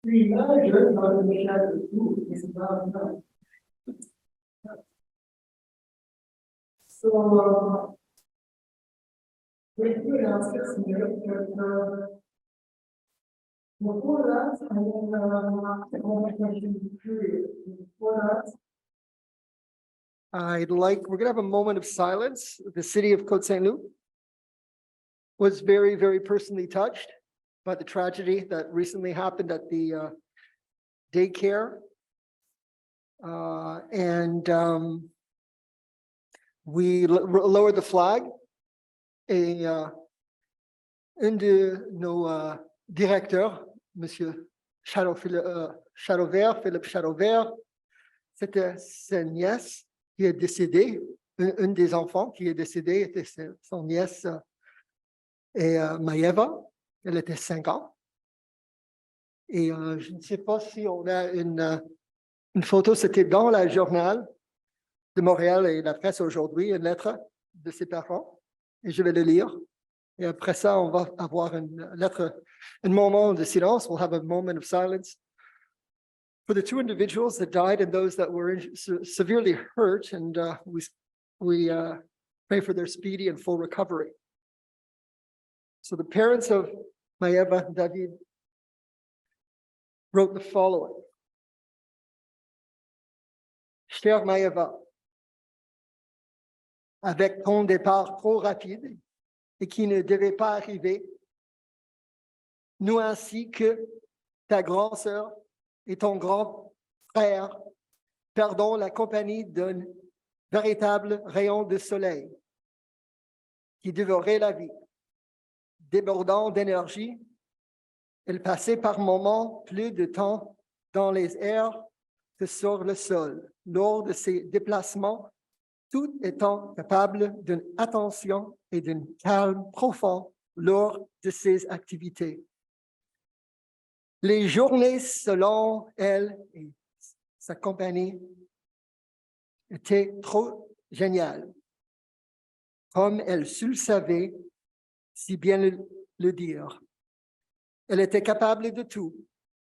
L'image dans le chat de tout, c'est pas mal. So, with you now, before that, I want before that, we're going to have a moment of silence. The city of Côte Saint-Luc was very, very personally touched by the tragedy that recently happened at the daycare. We lowered the flag. Et un de nos directeurs, Monsieur Philippe Chateauvert, c'était sa nièce qui est décédée. Une des enfants qui est décédée était son nièce Maëva. Elle était 5 ans. Et je ne sais pas si on a une photo, c'était dans le journal de Montréal et la presse aujourd'hui, une lettre de ses parents. Et je vais le lire. Et après ça, on va avoir une lettre, un moment de silence. We'll have a moment of silence for the 2 individuals that died and those that were severely hurt. And we pray for their speedy and full recovery. So the parents of Maëva David wrote the following. Chère Maëva, avec ton départ trop rapide et qui ne devait pas arriver, nous ainsi que ta grande sœur et ton grand frère perdons la compagnie d'un véritable rayon de soleil qui dévorait la vie. Débordant d'énergie, il passait par moments plus de temps dans les airs que sur le sol. Lors de ses déplacements, tout étant capable d'une attention et d'un calme profond lors de ses activités. Les journées selon elle et sa compagnie étaient trop géniales. Comme elle le savait si bien le dire. Elle était capable de tout,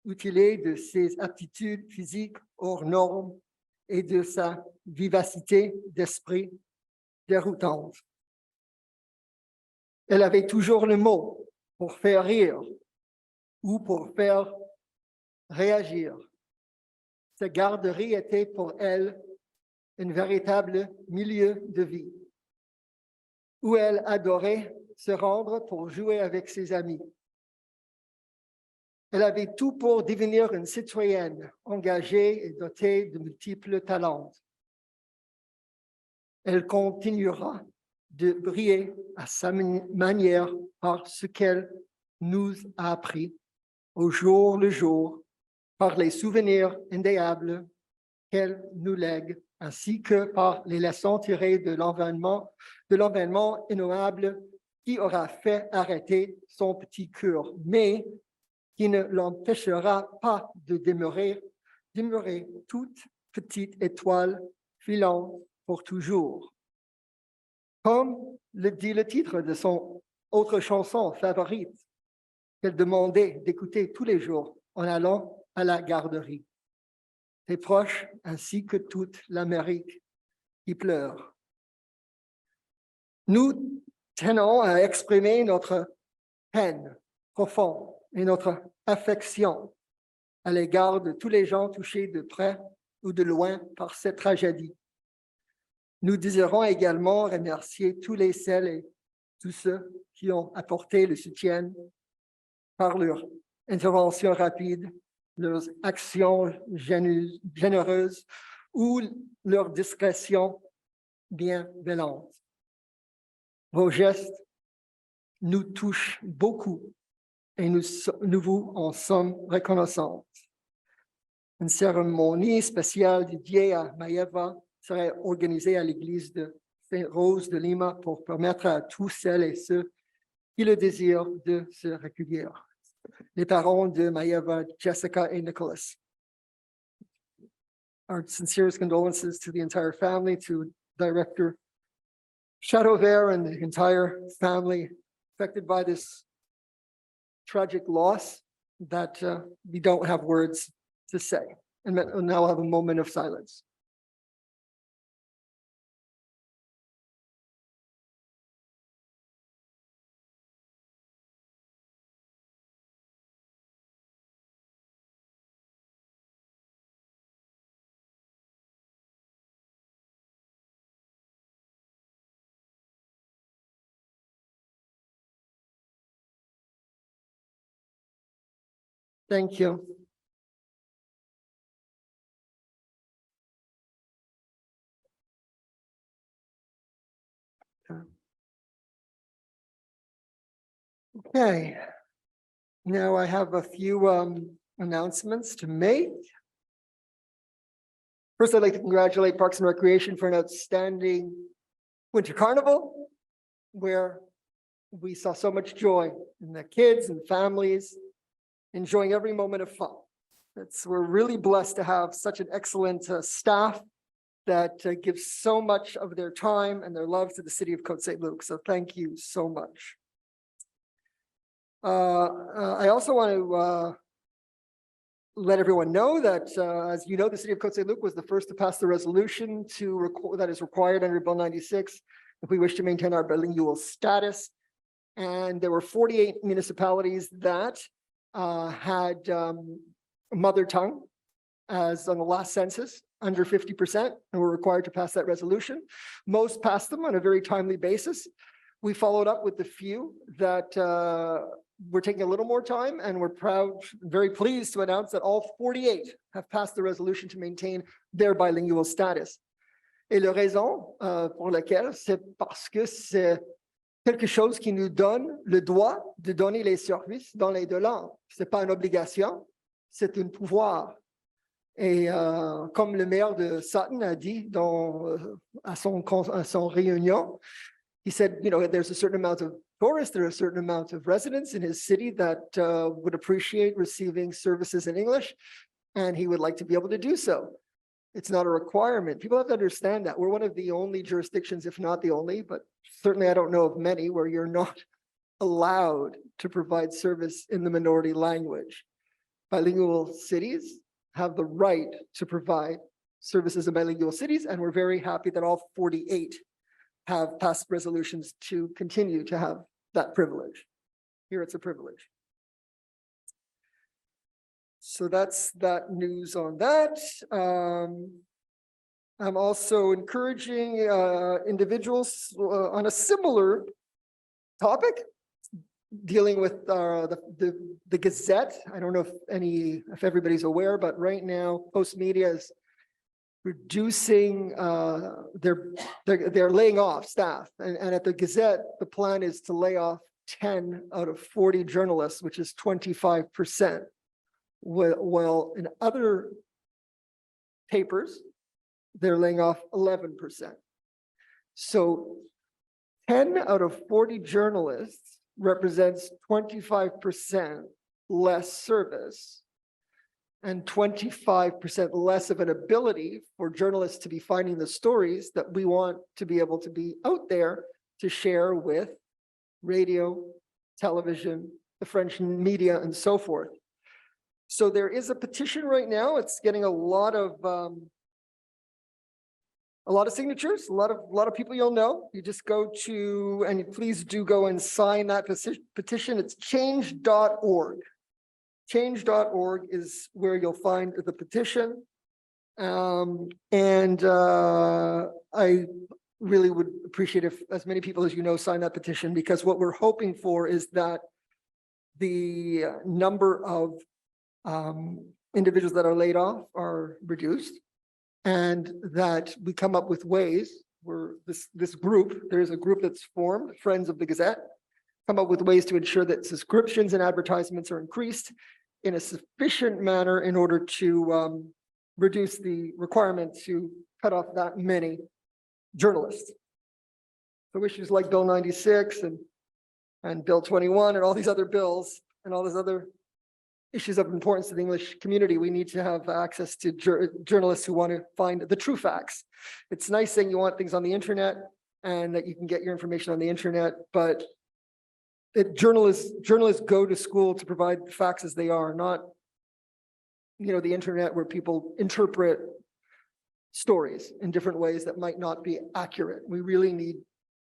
outilée de ses aptitudes physiques hors normes et de sa vivacité d'esprit déroutante. Elle avait toujours le mot pour faire rire ou pour faire réagir. Sa garderie était pour elle un véritable milieu de vie où elle adorait se rendre pour jouer avec ses amis. Elle avait tout pour devenir une citoyenne engagée et dotée de multiples talents. Elle continuera de briller à sa manière par ce qu'elle nous a appris au jour le jour, par les souvenirs indéniables qu'elle nous lègue, ainsi que par les leçons tirées de l'environnement innommable qui aura fait arrêter son petit cœur, mais qui ne l'empêchera pas de demeurer toute petite étoile filante pour toujours. Comme le dit le titre de son autre chanson favorite, qu'elle demandait d'écouter tous les jours en allant à la garderie. Ses proches ainsi que toute l'Amérique qui pleure. Nous tenons à exprimer notre peine profonde et notre affection à l'égard de tous les gens touchés de près ou de loin par cette tragédie. Nous désirons également remercier tous les celles et tous ceux qui ont apporté le soutien par leur intervention rapide, leurs actions généreuses ou leur discrétion bienveillante. Vos gestes nous touchent beaucoup et nous vous en sommes reconnaissants. Une cérémonie spéciale dédiée à Maeva serait organisée à l'église de Saint-Rose de Lima pour permettre à tous celles et ceux qui le désirent de se recueillir. Les parents de Maeva, Jessica et Nicholas. Our sincerest condolences to the entire family, to Director Chateauvert and the entire family affected by this tragic loss that we don't have words to say. And now I'll have a moment of silence. Thank you. Okay. Now I have a few announcements to make. First, I'd like to congratulate Parks and Recreation for an outstanding Winter Carnival, where we saw so much joy in the kids and families enjoying every moment of fun. We're really blessed to have such an excellent staff that gives so much of their time and their love to the city of Côte Saint-Luc. So thank you so much. I also want to let everyone know that, as you know, the city of Côte Saint-Luc was the first to pass the resolution that is required under Bill 96 if we wish to maintain our bilingual status. And there were 48 municipalities that had mother tongue as on the last census, under 50%, and were required to pass that resolution. Most passed them on a very timely basis. We followed up with the few that we're taking a little more time, and we're very pleased to announce that all 48 have passed the resolution to maintain their bilingual status. Et la raison pour laquelle, c'est parce que c'est quelque chose qui nous donne le droit de donner les services dans les deux langues. C'est pas une obligation, c'est un pouvoir. Et comme le maire de Sutton a dit à son réunion, he said, you know, there's a certain amount of tourists, there are a certain amount of residents in his city that would appreciate receiving services in English, and he would like to be able to do so. It's not a requirement. People have to understand that. We're one of the only jurisdictions, if not the only, but certainly I don't know of many, where you're not allowed to provide service in the minority language. Bilingual cities have the right to provide services in bilingual cities, and we're very happy that all 48 have passed resolutions to continue to have that privilege. Here it's a privilege. So that's that news on that. I'm also encouraging individuals on a similar topic, dealing with the Gazette. I don't know if everybody's aware, but right now Post Media is reducing they're laying off staff, and at the Gazette the plan is to lay off 10 out of 40 journalists, which is 25%. Well, in other papers they're laying off 11%. So 10 out of 40 journalists represents 25% less service and 25% less of an ability for journalists to be finding the stories that we want to be able to be out there to share with radio, television, the French media, and so forth. So there is a petition right now. It's getting a lot of signatures, a lot of people you'll know. You just go to, and please do go and sign that petition. It's change.org. Change.org is where you'll find the petition. I really would appreciate if as many people as you know sign that petition, because what we're hoping for is that the number of individuals that are laid off are reduced, and that we come up with ways where this group, there's a group that's formed, Friends of the Gazette, come up with ways to ensure that subscriptions and advertisements are increased in a sufficient manner in order to reduce the requirement to cut off that many journalists. So issues like Bill 96 and Bill 21 and all these other bills and all these other issues of importance to the English community, we need to have access to journalists who want to find the true facts. It's nice saying you want things on the internet and that you can get your information on the internet, but journalists go to school to provide facts as they are, not, the internet where people interpret stories in different ways that might not be accurate. We really need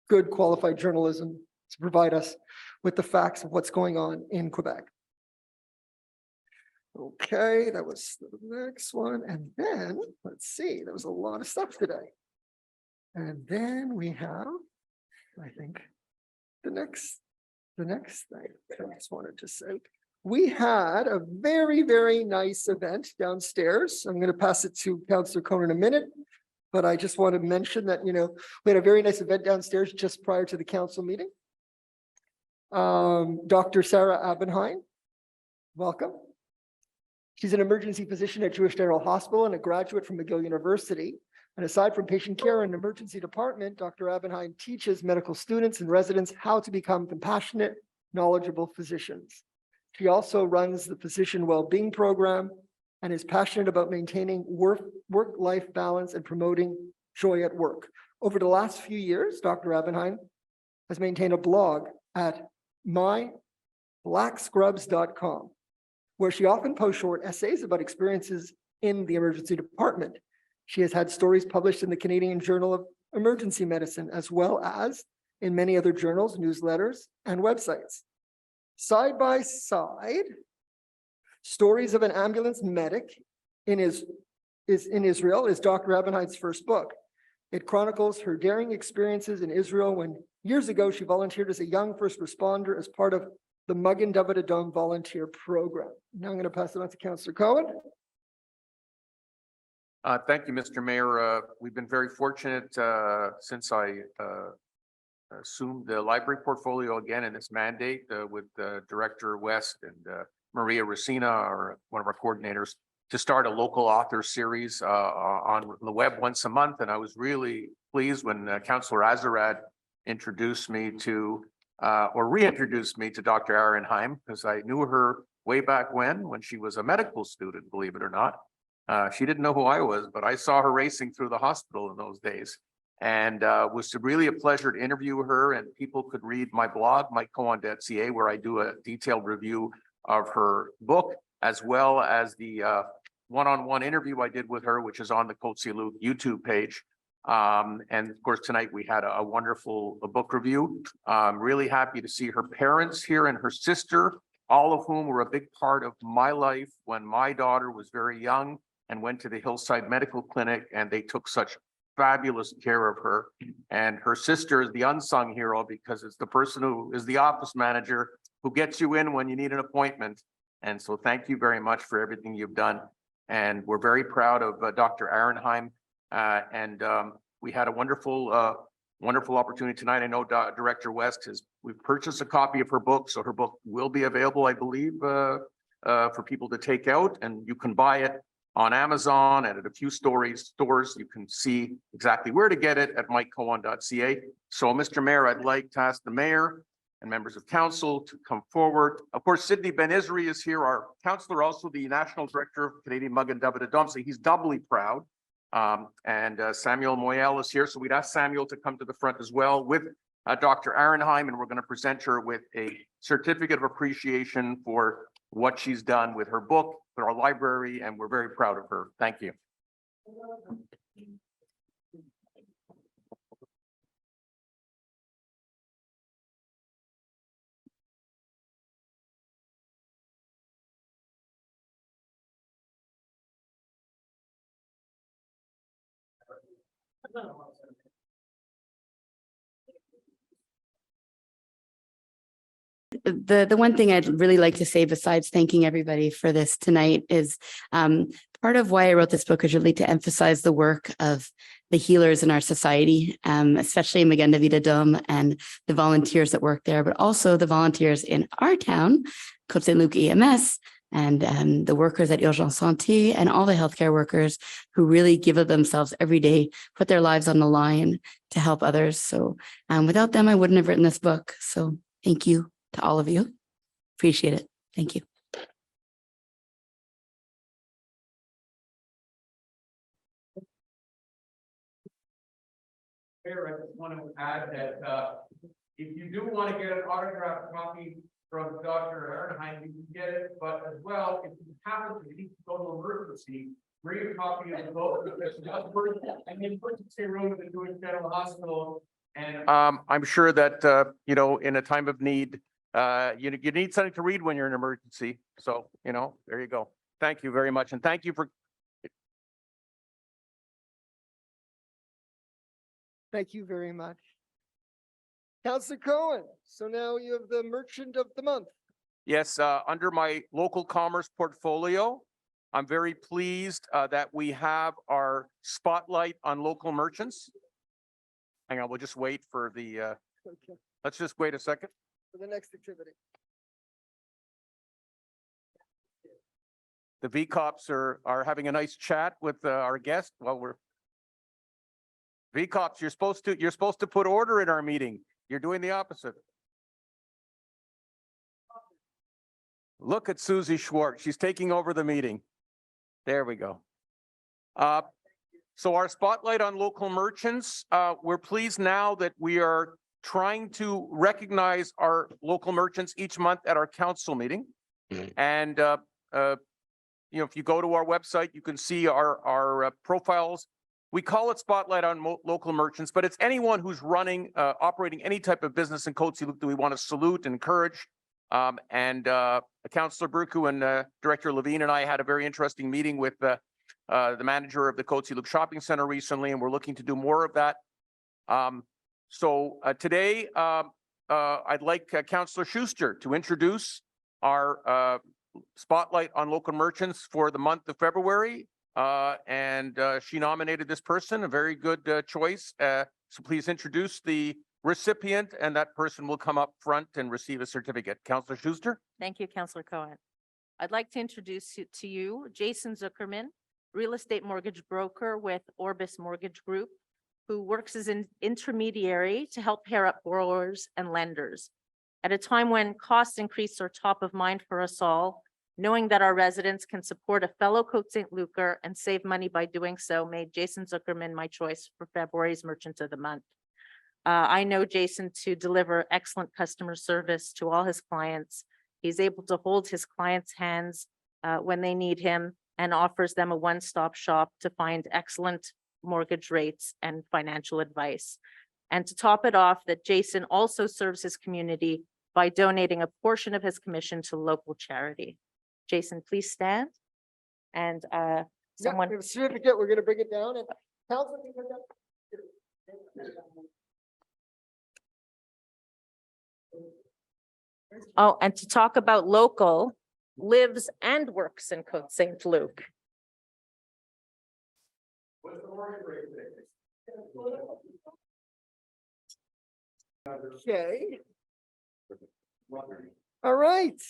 good qualified journalism to provide us with the facts of what's going on in Quebec. Okay, that was the next one. And then, let's see, there was a lot of stuff today. And then we have, I think, the next thing I just wanted to say. We had a very, very nice event downstairs. I'm going to pass it to Councillor Cohen in a minute, but I just want to mention that, we had a very nice event downstairs just prior to the council meeting. Dr. Sarah Abenheim, welcome. She's an emergency physician at Jewish General Hospital and a graduate from McGill University. And aside from patient care and emergency department, Dr. Abenheim teaches medical students and residents how to become compassionate, knowledgeable physicians. She also runs the Physician Wellbeing Program and is passionate about maintaining work-life balance and promoting joy at work. Over the last few years, Dr. Abenheim has maintained a blog at myblackscrubs.com, where she often posts short essays about experiences in the emergency department. She has had stories published in the Canadian Journal of Emergency Medicine, as well as in many other journals, newsletters, and websites. Side by side, Stories of an Ambulance Medic in Israel is Dr. Abenheim's first book. It chronicles her daring experiences in Israel when years ago she volunteered as a young first responder as part of the Magen David Adom volunteer program. Now I'm going to pass it on to Councillor Cohen. Thank you, Mr. Mayor. We've been very fortunate since I assumed the library portfolio again in this mandate with Director West and Maria Racina, one of our coordinators, to start a local author series on the web once a month. And I was really pleased when Councillor Azarad introduced me to, or reintroduced me to Dr. Abenheim, because I knew her way back when she was a medical student, believe it or not. She didn't know who I was, but I saw her racing through the hospital in those days. And was really a pleasure to interview her, and people could read my blog, mikecohen.ca, where I do a detailed review of her book, as well as the one-on-one interview I did with her, which is on the Côte Saint-Luc YouTube page. And of course, tonight we had a wonderful book review. I'm really happy to see her parents here and her sister, all of whom were a big part of my life when my daughter was very young and went to the Hillside Medical Clinic, and they took such fabulous care of her. And her sister is the unsung hero because it's the person who is the office manager who gets you in when you need an appointment. And so thank you very much for everything you've done. And we're very proud of Dr. Abenheim. We had a wonderful opportunity tonight. I know Director West we've purchased a copy of her book, so her book will be available, I believe, for people to take out, and you can buy it on Amazon and at a few stores. You can see exactly where to get it at mikecohen.ca. So, Mr. Mayor, I'd like to ask the mayor and members of council to come forward. Of course, Sidney Ben-Isri is here, our councillor, also the National Director of Canadian Magen David Adom, so he's doubly proud. Samuel Moyal is here, so we'd ask Samuel to come to the front as well with Dr. Abenheim, and we're going to present her with a certificate of appreciation for what she's done with her book, with our library, and we're very proud of her. Thank you. The one thing I'd really like to say, besides thanking everybody for this tonight, is part of why I wrote this book is really to emphasize the work of the healers in our society, especially Magenda Vida Dome and the volunteers that work there, but also the volunteers in our town, Côte Saint-Luc EMS, and the workers at Urgence Santé and all the healthcare workers who really give of themselves every day, put their lives on the line to help others. So without them, I wouldn't have written this book. So thank you to all of you. Appreciate it. Thank you. Mayor, I just want to add that if you do want to get an autographed copy from Dr. Ehrenheim, you can get it, but as well, if you happen to need to go to emergency, bring a copy of the book because and the emergency room at the Jewish General Hospital. And I'm sure that you know, in a time of need, you need something to read when you're in an emergency. So, you know, there you go. Thank you very much, and thank you for. Thank you very much. Councillor Cohen, so now you have the Merchant of the Month. Yes, under my local commerce portfolio, I'm very pleased that we have our spotlight on local merchants. Hang on, we'll just wait for the, Okay, let's just wait a second. for the next activity. The VCops are having a nice chat with our guest while we're. VCops, you're supposed to put order in our meeting. You're doing the opposite. Look at Susie Schwartz. She's taking over the meeting. There we go. So our spotlight on local merchants, we're pleased now that we are trying to recognize our local merchants each month at our council meeting. And, you know, if you go to our website, you can see our profiles. We call it Spotlight on Local Merchants, but it's anyone who's running, operating any type of business in Côte Saint-Luc that we want to salute and encourage. Councillor Burku and Director Levine and I had a very interesting meeting with the manager of the Côte Saint-Luc Shopping Center recently, and we're looking to do more of that. Today, I'd like Councillor Schuster to introduce our Spotlight on Local Merchants for the month of February. She nominated this person, a very good choice. So please introduce the recipient, and that person will come up front and receive a certificate. Councillor Schuster. Thank you, Councillor Cohen. I'd like to introduce to you Jason Zuckerman, real estate mortgage broker with Orbis Mortgage Group, who works as an intermediary to help pair up borrowers and lenders. At a time when cost increases are top of mind for us all, knowing that our residents can support a fellow Côte Saint-Lucer and save money by doing so made Jason Zuckerman my choice for February's Merchant of the Month. I know Jason to deliver excellent customer service to all his clients. He's able to hold his clients' hands when they need him and offers them a one-stop shop to find excellent mortgage rates and financial advice. And to top it off, that Jason also serves his community by donating a portion of his commission to local charity. Jason, please stand. And someone. Yeah, certificate, we're going to bring it down. And Council, can you bring it down? Oh, and to talk about local, lives and works in Côte Saint-Luc. What's the mortgage rate Okay. All right.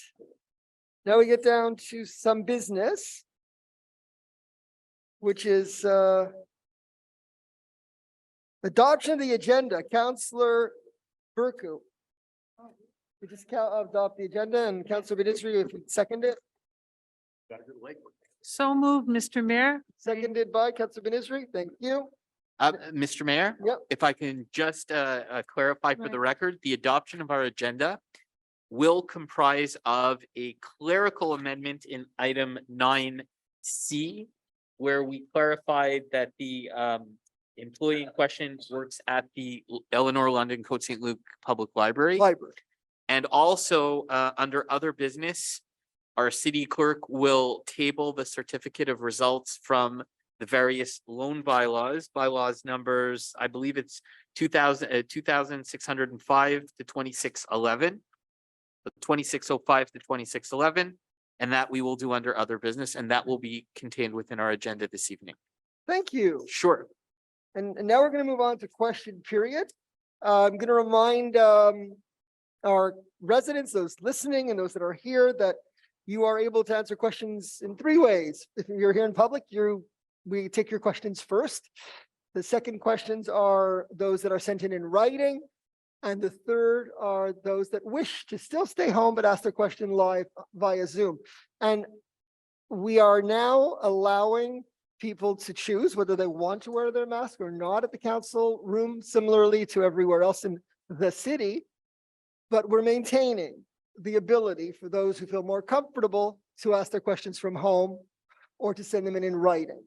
Now we get down to some business, which is adoption of the agenda. Councillor Burku. We just adopt the agenda, and Councillor Ministry, if you second it. So moved, Mr. Mayor. Seconded by Councillor Ministry. Thank you. Mr. Mayor? Yep. If I can just clarify for the record, the adoption of our agenda will comprise of a clerical amendment in item 9C, where we clarified that the employee in question works at the Eleanor London Côte Saint-Luc Public Library. And also under other business, our city clerk will table the certificate of results from the various loan bylaws numbers, I believe it's 2605 to 2611, 2605 to 2611, and that we will do under other business, and that will be contained within our agenda this evening. Thank you. Sure. And now we're going to move on to question period. I'm going to remind our residents, those listening and those that are here, that you are able to answer questions in three ways. If you're here in public, we take your questions first. The second questions are those that are sent in writing. And the third are those that wish to still stay home but ask their question live via Zoom. And we are now allowing people to choose whether they want to wear their mask or not at the council room, similarly to everywhere else in the city. But we're maintaining the ability for those who feel more comfortable to ask their questions from home or to send them in writing.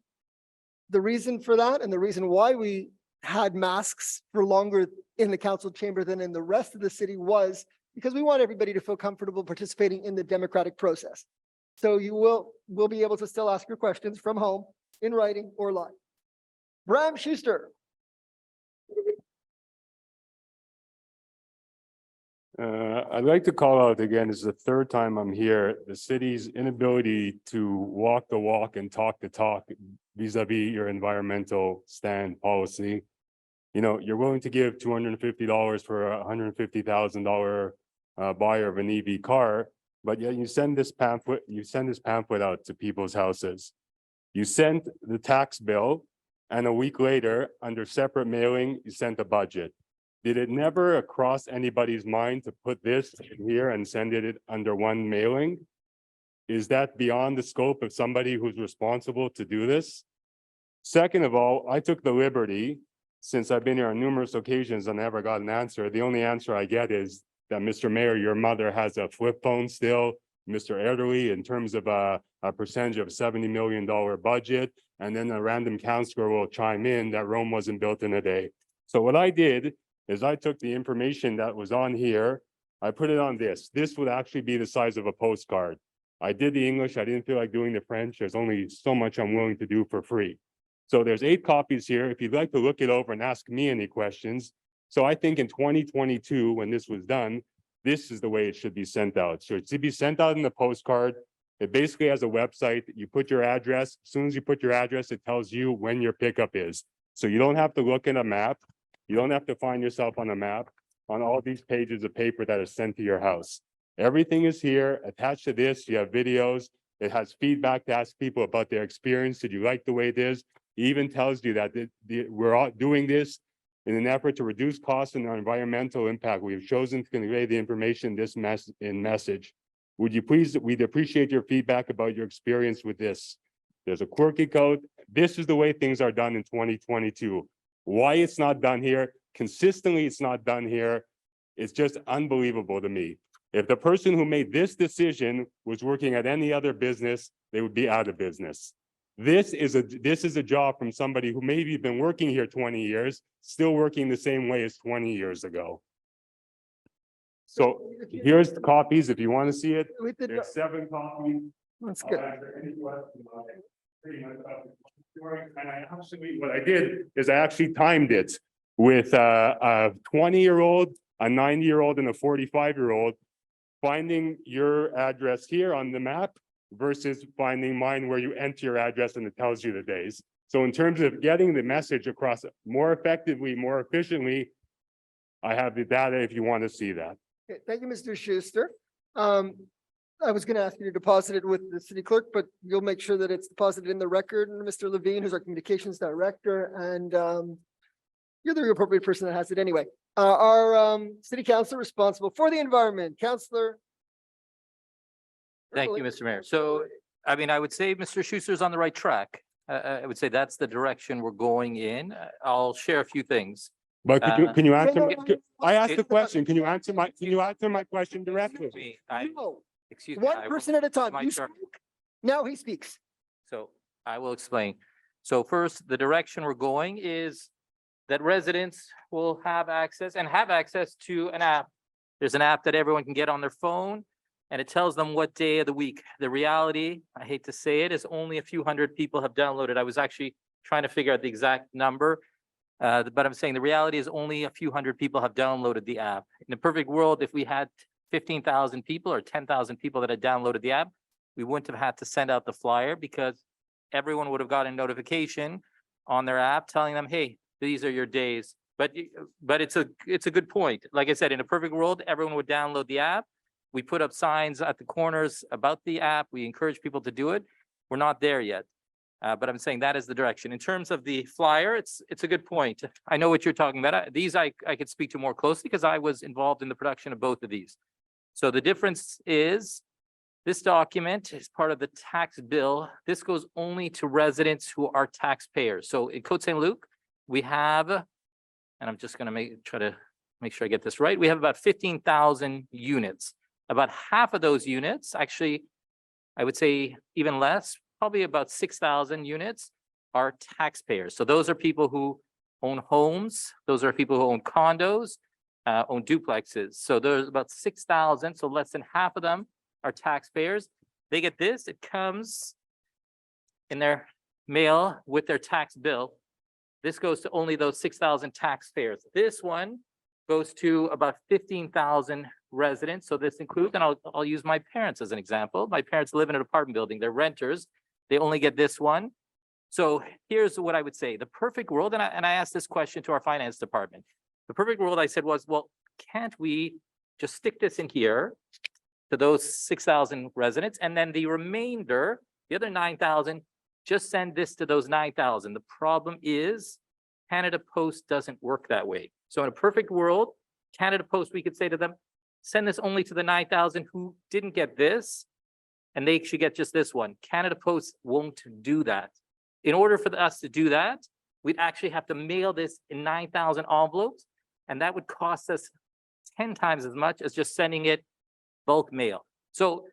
The reason for that and the reason why we had masks for longer in the council chamber than in the rest of the city was because we want everybody to feel comfortable participating in the democratic process. So you will be able to still ask your questions from home, in writing or live. Bram Schuster. I'd like to call out again, this is the third time I'm here, the city's inability to walk the walk and talk the talk vis-a-vis your environmental stand policy. You know, you're willing to give $250 for a $150,000 buyer of an EV car, but yet you send this pamphlet out to people's houses. You sent the tax bill, and a week later, under separate mailing, you sent a budget. Did it never cross anybody's mind to put this in here and send it under one mailing? Is that beyond the scope of somebody who's responsible to do this? Second of all, I took the liberty, since I've been here on numerous occasions and never got an answer. The only answer I get is that, Mr. Mayor, your mother has a flip phone still. Mr. Ederly, in terms of a percentage of $70 million budget, and then a random counselor will chime in that Rome wasn't built in a day. So what I did is I took the information that was on here, I put it on this. This would actually be the size of a postcard. I did the English, I didn't feel like doing the French. There's only so much I'm willing to do for free. So there's 8 copies here. If you'd like to look it over and ask me any questions. So I think in 2022, when this was done, this is the way it should be sent out. So it should be sent out in the postcard. It basically has a website. You put your address. As soon as you put your address, it tells you when your pickup is. So you don't have to look at a map. You don't have to find yourself on a map on all these pages of paper that are sent to your house. Everything is here. Attached to this, you have videos. It has feedback to ask people about their experience. Did you like the way it is? It even tells you that we're all doing this in an effort to reduce costs and our environmental impact. We have chosen to convey the information in message. Would you please, we'd appreciate your feedback about your experience with this. There's a quirky code. This is the way things are done in 2022. Why it's not done here, consistently it's not done here. It's just unbelievable to me. If the person who made this decision was working at any other business, they would be out of business. This is a job from somebody who maybe been working here 20 years, still working the same way as 20 years ago. So here's the copies if you want to see it. There's 7 copies. That's good. And I actually, what I did is I actually timed it with a 20-year-old, a 90-year-old, and a 45-year-old, finding your address here on the map versus finding mine where you enter your address and it tells you the days. So in terms of getting the message across more effectively, more efficiently, I have the data if you want to see that. Okay, thank you, Mr. Schuster. I was going to ask you to deposit it with the city clerk, but you'll make sure that it's deposited in the record. And Mr. Levine, who's our communications director, and you're the appropriate person that has it anyway. Our city councilor responsible for the environment, Councillor. Thank you, Mr. Mayor. So, I mean, I would say Mr. Schuster's on the right track. I would say that's the direction we're going in. I'll share a few things. But can you answer? no, no. I asked the question. Can you answer my question directly? No. Excuse me. One person at a time. my You turn. speak. Now he speaks. So I will explain. So first, the direction we're going is that residents will have access to an app. There's an app that everyone can get on their phone, and it tells them what day of the week. The reality, I hate to say it, is only a few hundred people have downloaded. I was actually trying to figure out the exact number, but I'm saying the reality is only a few hundred people have downloaded the app. In a perfect world, if we had 15,000 people or 10,000 people that had downloaded the app, we wouldn't have had to send out the flyer because everyone would have gotten a notification on their app telling them, hey, these are your days. But it's a good point. Like I said, in a perfect world, everyone would download the app. We put up signs at the corners about the app. We encourage people to do it. We're not there yet. But I'm saying that is the direction. In terms of the flyer, it's a good point. I know what you're talking about. These I could speak to more closely because I was involved in the production of both of these. So the difference is this document is part of the tax bill. This goes only to residents who are taxpayers. So in Côte Saint-Luc, we have, and I'm just going to try to make sure I get this right. We have about 15,000 units. About half of those units, actually, I would say even less, probably about 6,000 units are taxpayers. So those are people who own homes. Those are people who own condos, own duplexes. So there's about 6,000. So less than half of them are taxpayers. They get this. It comes in their mail with their tax bill. This goes to only those 6,000 taxpayers. This one goes to about 15,000 residents. So this includes, and I'll use my parents as an example. My parents live in an apartment building. They're renters. They only get this one. So here's what I would say. The perfect world, and I asked this question to our finance department. The perfect world I said was, well, can't we just stick this in here to those 6,000 residents, and then the remainder, the other 9,000, just send this to those 9,000. The problem is Canada Post doesn't work that way. So in a perfect world, Canada Post, we could say to them, send this only to the 9,000 who didn't get this, and they should get just this one. Canada Post won't do that. In order for us to do that, we'd actually have to mail this in 9,000 envelopes, and that would cost us 10 times as much as just sending it bulk mail. So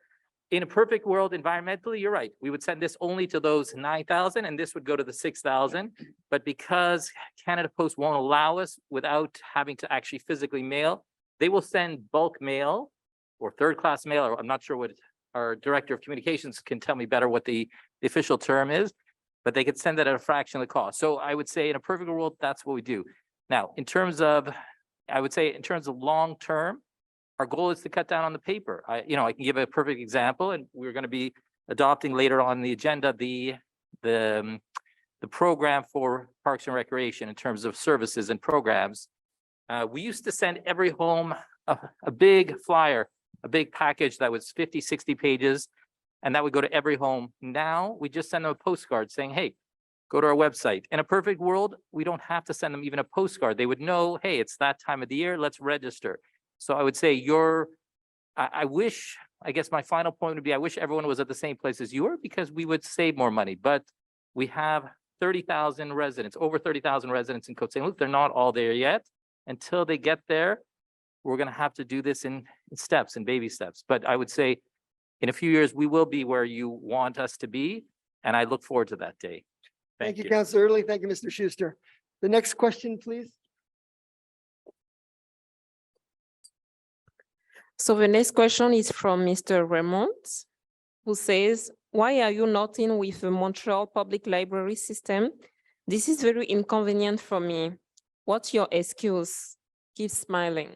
in a perfect world, environmentally, you're right. We would send this only to those 9,000, and this would go to the 6,000. But because Canada Post won't allow us without having to actually physically mail, they will send bulk mail or third-class mail, or I'm not sure what our director of communications can tell me better what the official term is, but they could send that at a fraction of the cost. So I would say in a perfect world, that's what we do. Now, in terms of, I would say in terms of long-term, our goal is to cut down on the paper. I can give a perfect example, and we're going to be adopting later on the agenda, the program for Parks and Recreation in terms of services and programs. We used to send every home a big flyer, a big package that was 50, 60 pages, and that would go to every home. Now we just send them a postcard saying, hey, go to our website. In a perfect world, we don't have to send them even a postcard. They would know, hey, it's that time of the year, let's register. So I would say I guess my final point would be, I wish everyone was at the same place as you are, because we would save more money. But we have 30,000 residents, over 30,000 residents in Côte Saint-Luc. They're not all there yet. Until they get there, we're going to have to do this in steps, in baby steps. But I would say in a few years, we will be where you want us to be. And I look forward to that day. Thank you, Councillor Early. Thank you, Mr. Schuster. The next question, please. So the next question is from Mr. Raymond, who says, why are you not in with the Montreal Public Library system? This is very inconvenient for me. What's your excuse? Keep smiling.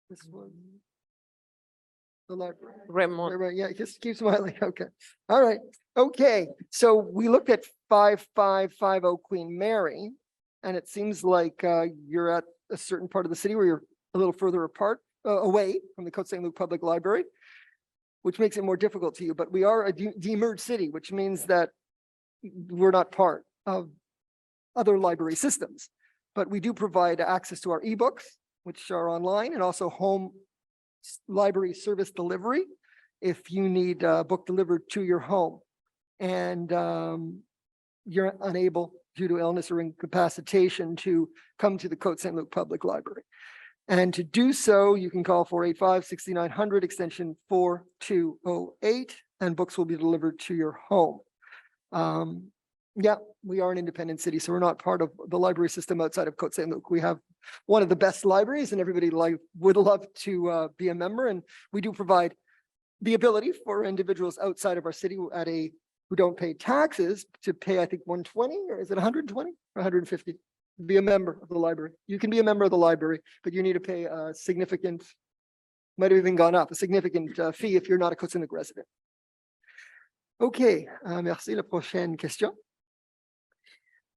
This was the library. Raymond. Right, yeah, just keep smiling. Okay. All right. Okay. So we looked at 5550 Queen Mary, and it seems like you're at a certain part of the city where you're a little further apart, away from the Côte Saint-Luc Public Library, which makes it more difficult to you. But we are a demerged city, which means that we're not part of other library systems. But we do provide access to our ebooks, which are online, and also home library service delivery if you need a book delivered to your home and you're unable due to illness or incapacitation to come to the Côte Saint-Luc Public Library. And to do so, you can call 485-6900 extension 4208, and books will be delivered to your home. Yeah, we are an independent city, so we're not part of the library system outside of Côte Saint-Luc. We have one of the best libraries, and everybody would love to be a member. And we do provide the ability for individuals outside of our city who don't pay taxes to pay, I think, 120, or is it 120 or 150? be a member of the library. You can be a member of the library, but you need to pay a significant, might have even gone up, a significant fee if you're not a Côte Saint-Luc resident. Okay, merci. La prochaine question.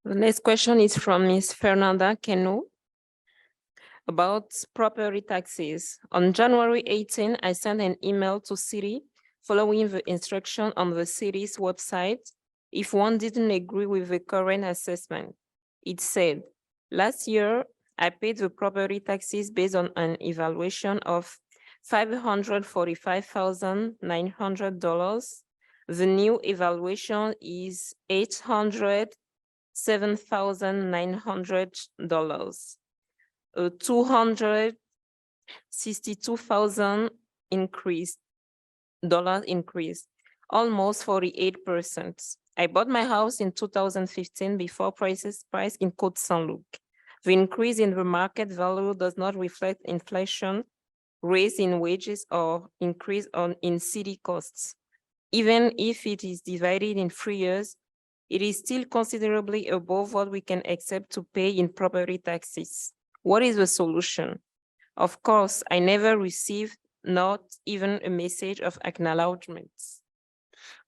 The next question is from Ms. Fernanda Keno about property taxes. On January 18, I sent an email to city following the instruction on the city's website if one didn't agree with the current assessment. It said, last year, I paid the property taxes based on an evaluation of $545,900. The new evaluation is $807,900. A $262,000 increase, almost 48%. I bought my house in 2015 before price in Côte Saint-Luc. The increase in the market value does not reflect inflation, raise in wages, or increase in city costs. Even if it is divided in 3 years, it is still considerably above what we can accept to pay in property taxes. What is the solution? Of course, I never received not even a message of acknowledgement.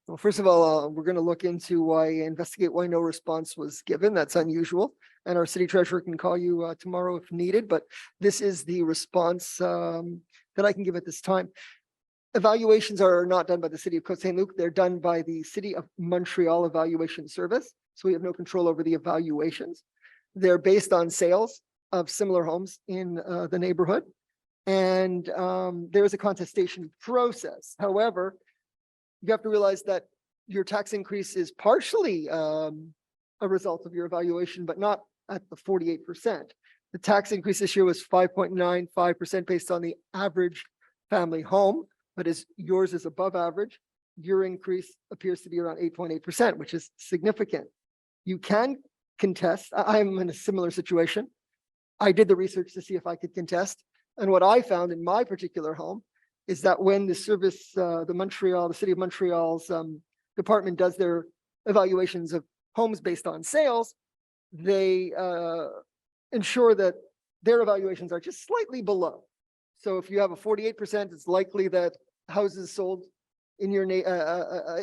Well, first of all, we're going to look into investigate why no response was given. That's unusual. And our city treasurer can call you tomorrow if needed, but this is the response that I can give at this time. Evaluations are not done by the city of Côte Saint-Luc. They're done by the City of Montreal Evaluation Service. So we have no control over the evaluations. They're based on sales of similar homes in the neighborhood. And there is a contestation process. However, you have to realize that your tax increase is partially a result of your evaluation, but not at the 48%. The tax increase this year was 5.95% based on the average family home, but as yours is above average, your increase appears to be around 8.8%, which is significant. You can contest. I'm in a similar situation. I did the research to see if I could contest. And what I found in my particular home is that when the service, the City of Montreal's department does their evaluations of homes based on sales, they ensure that their evaluations are just slightly below. So if you have a 48%, it's likely that houses sold in your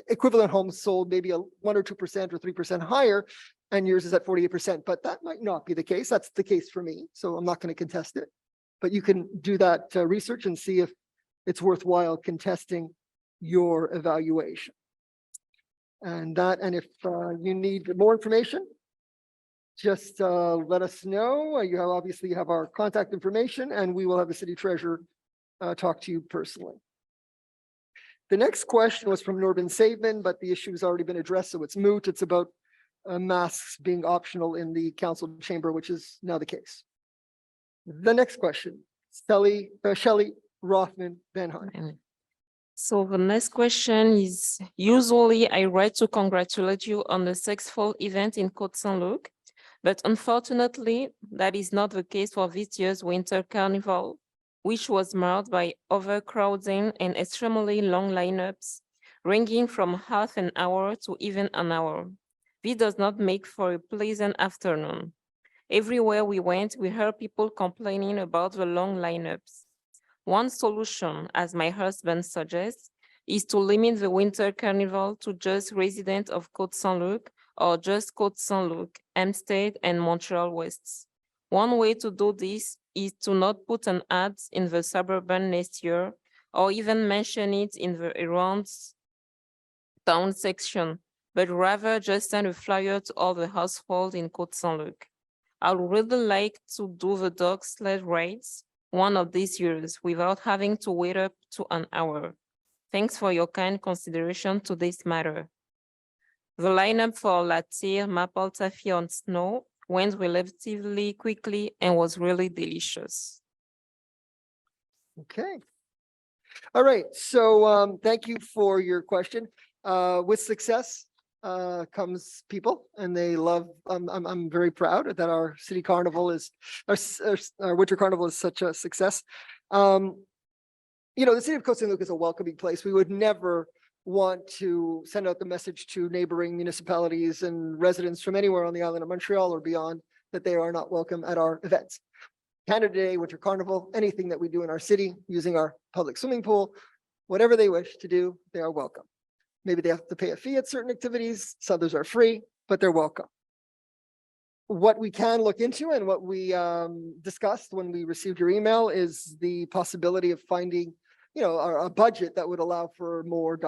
equivalent homes sold maybe 1 or 2% or 3% higher, and yours is at 48%. But that might not be the case. That's the case for me. So I'm not going to contest it. But you can do that research and see if it's worthwhile contesting your evaluation. And if you need more information, just let us know. You have our contact information, and we will have the city treasurer talk to you personally. The next question was from Norman Saveman, but the issue has already been addressed, so it's moot. It's about masks being optional in the council chamber, which is now the case. The next question, Shelley Rothman Benheim. So the next question is, usually I write to congratulate you on the successful event in Côte Saint-Luc, but unfortunately, that is not the case for this year's Winter Carnival, which was marked by overcrowding and extremely long lineups, ranging from half an hour to even an hour. This does not make for a pleasant afternoon. Everywhere we went, we heard people complaining about the long lineups. One solution, as my husband suggests, is to limit the Winter Carnival to just residents of Côte Saint-Luc or just Côte Saint-Luc, Hempstead, and Montreal West. One way to do this is to not put an ad in the Suburban next year, or even mention it in the around town section, but rather just send a flyer to all the households in Côte Saint-Luc. I would really like to do the dog sled rides one of these years without having to wait up to an hour. Thanks for your kind consideration to this matter. The lineup for La Tire Maple Taffy on Snow went relatively quickly and was really delicious. Okay. All right. So thank you for your question. With success comes people, and they love. I'm very proud that our city carnival is our winter carnival is such a success. The city of Côte Saint-Luc is a welcoming place. We would never want to send out the message to neighboring municipalities and residents from anywhere on the island of Montreal or beyond that they are not welcome at our events. Canada Day, Winter Carnival, anything that we do in our city using our public swimming pool, whatever they wish to do, they are welcome. Maybe they have to pay a fee at certain activities, some others are free, but they're welcome. What we can look into and what we discussed when we received your email is the possibility of finding, a budget that would allow for more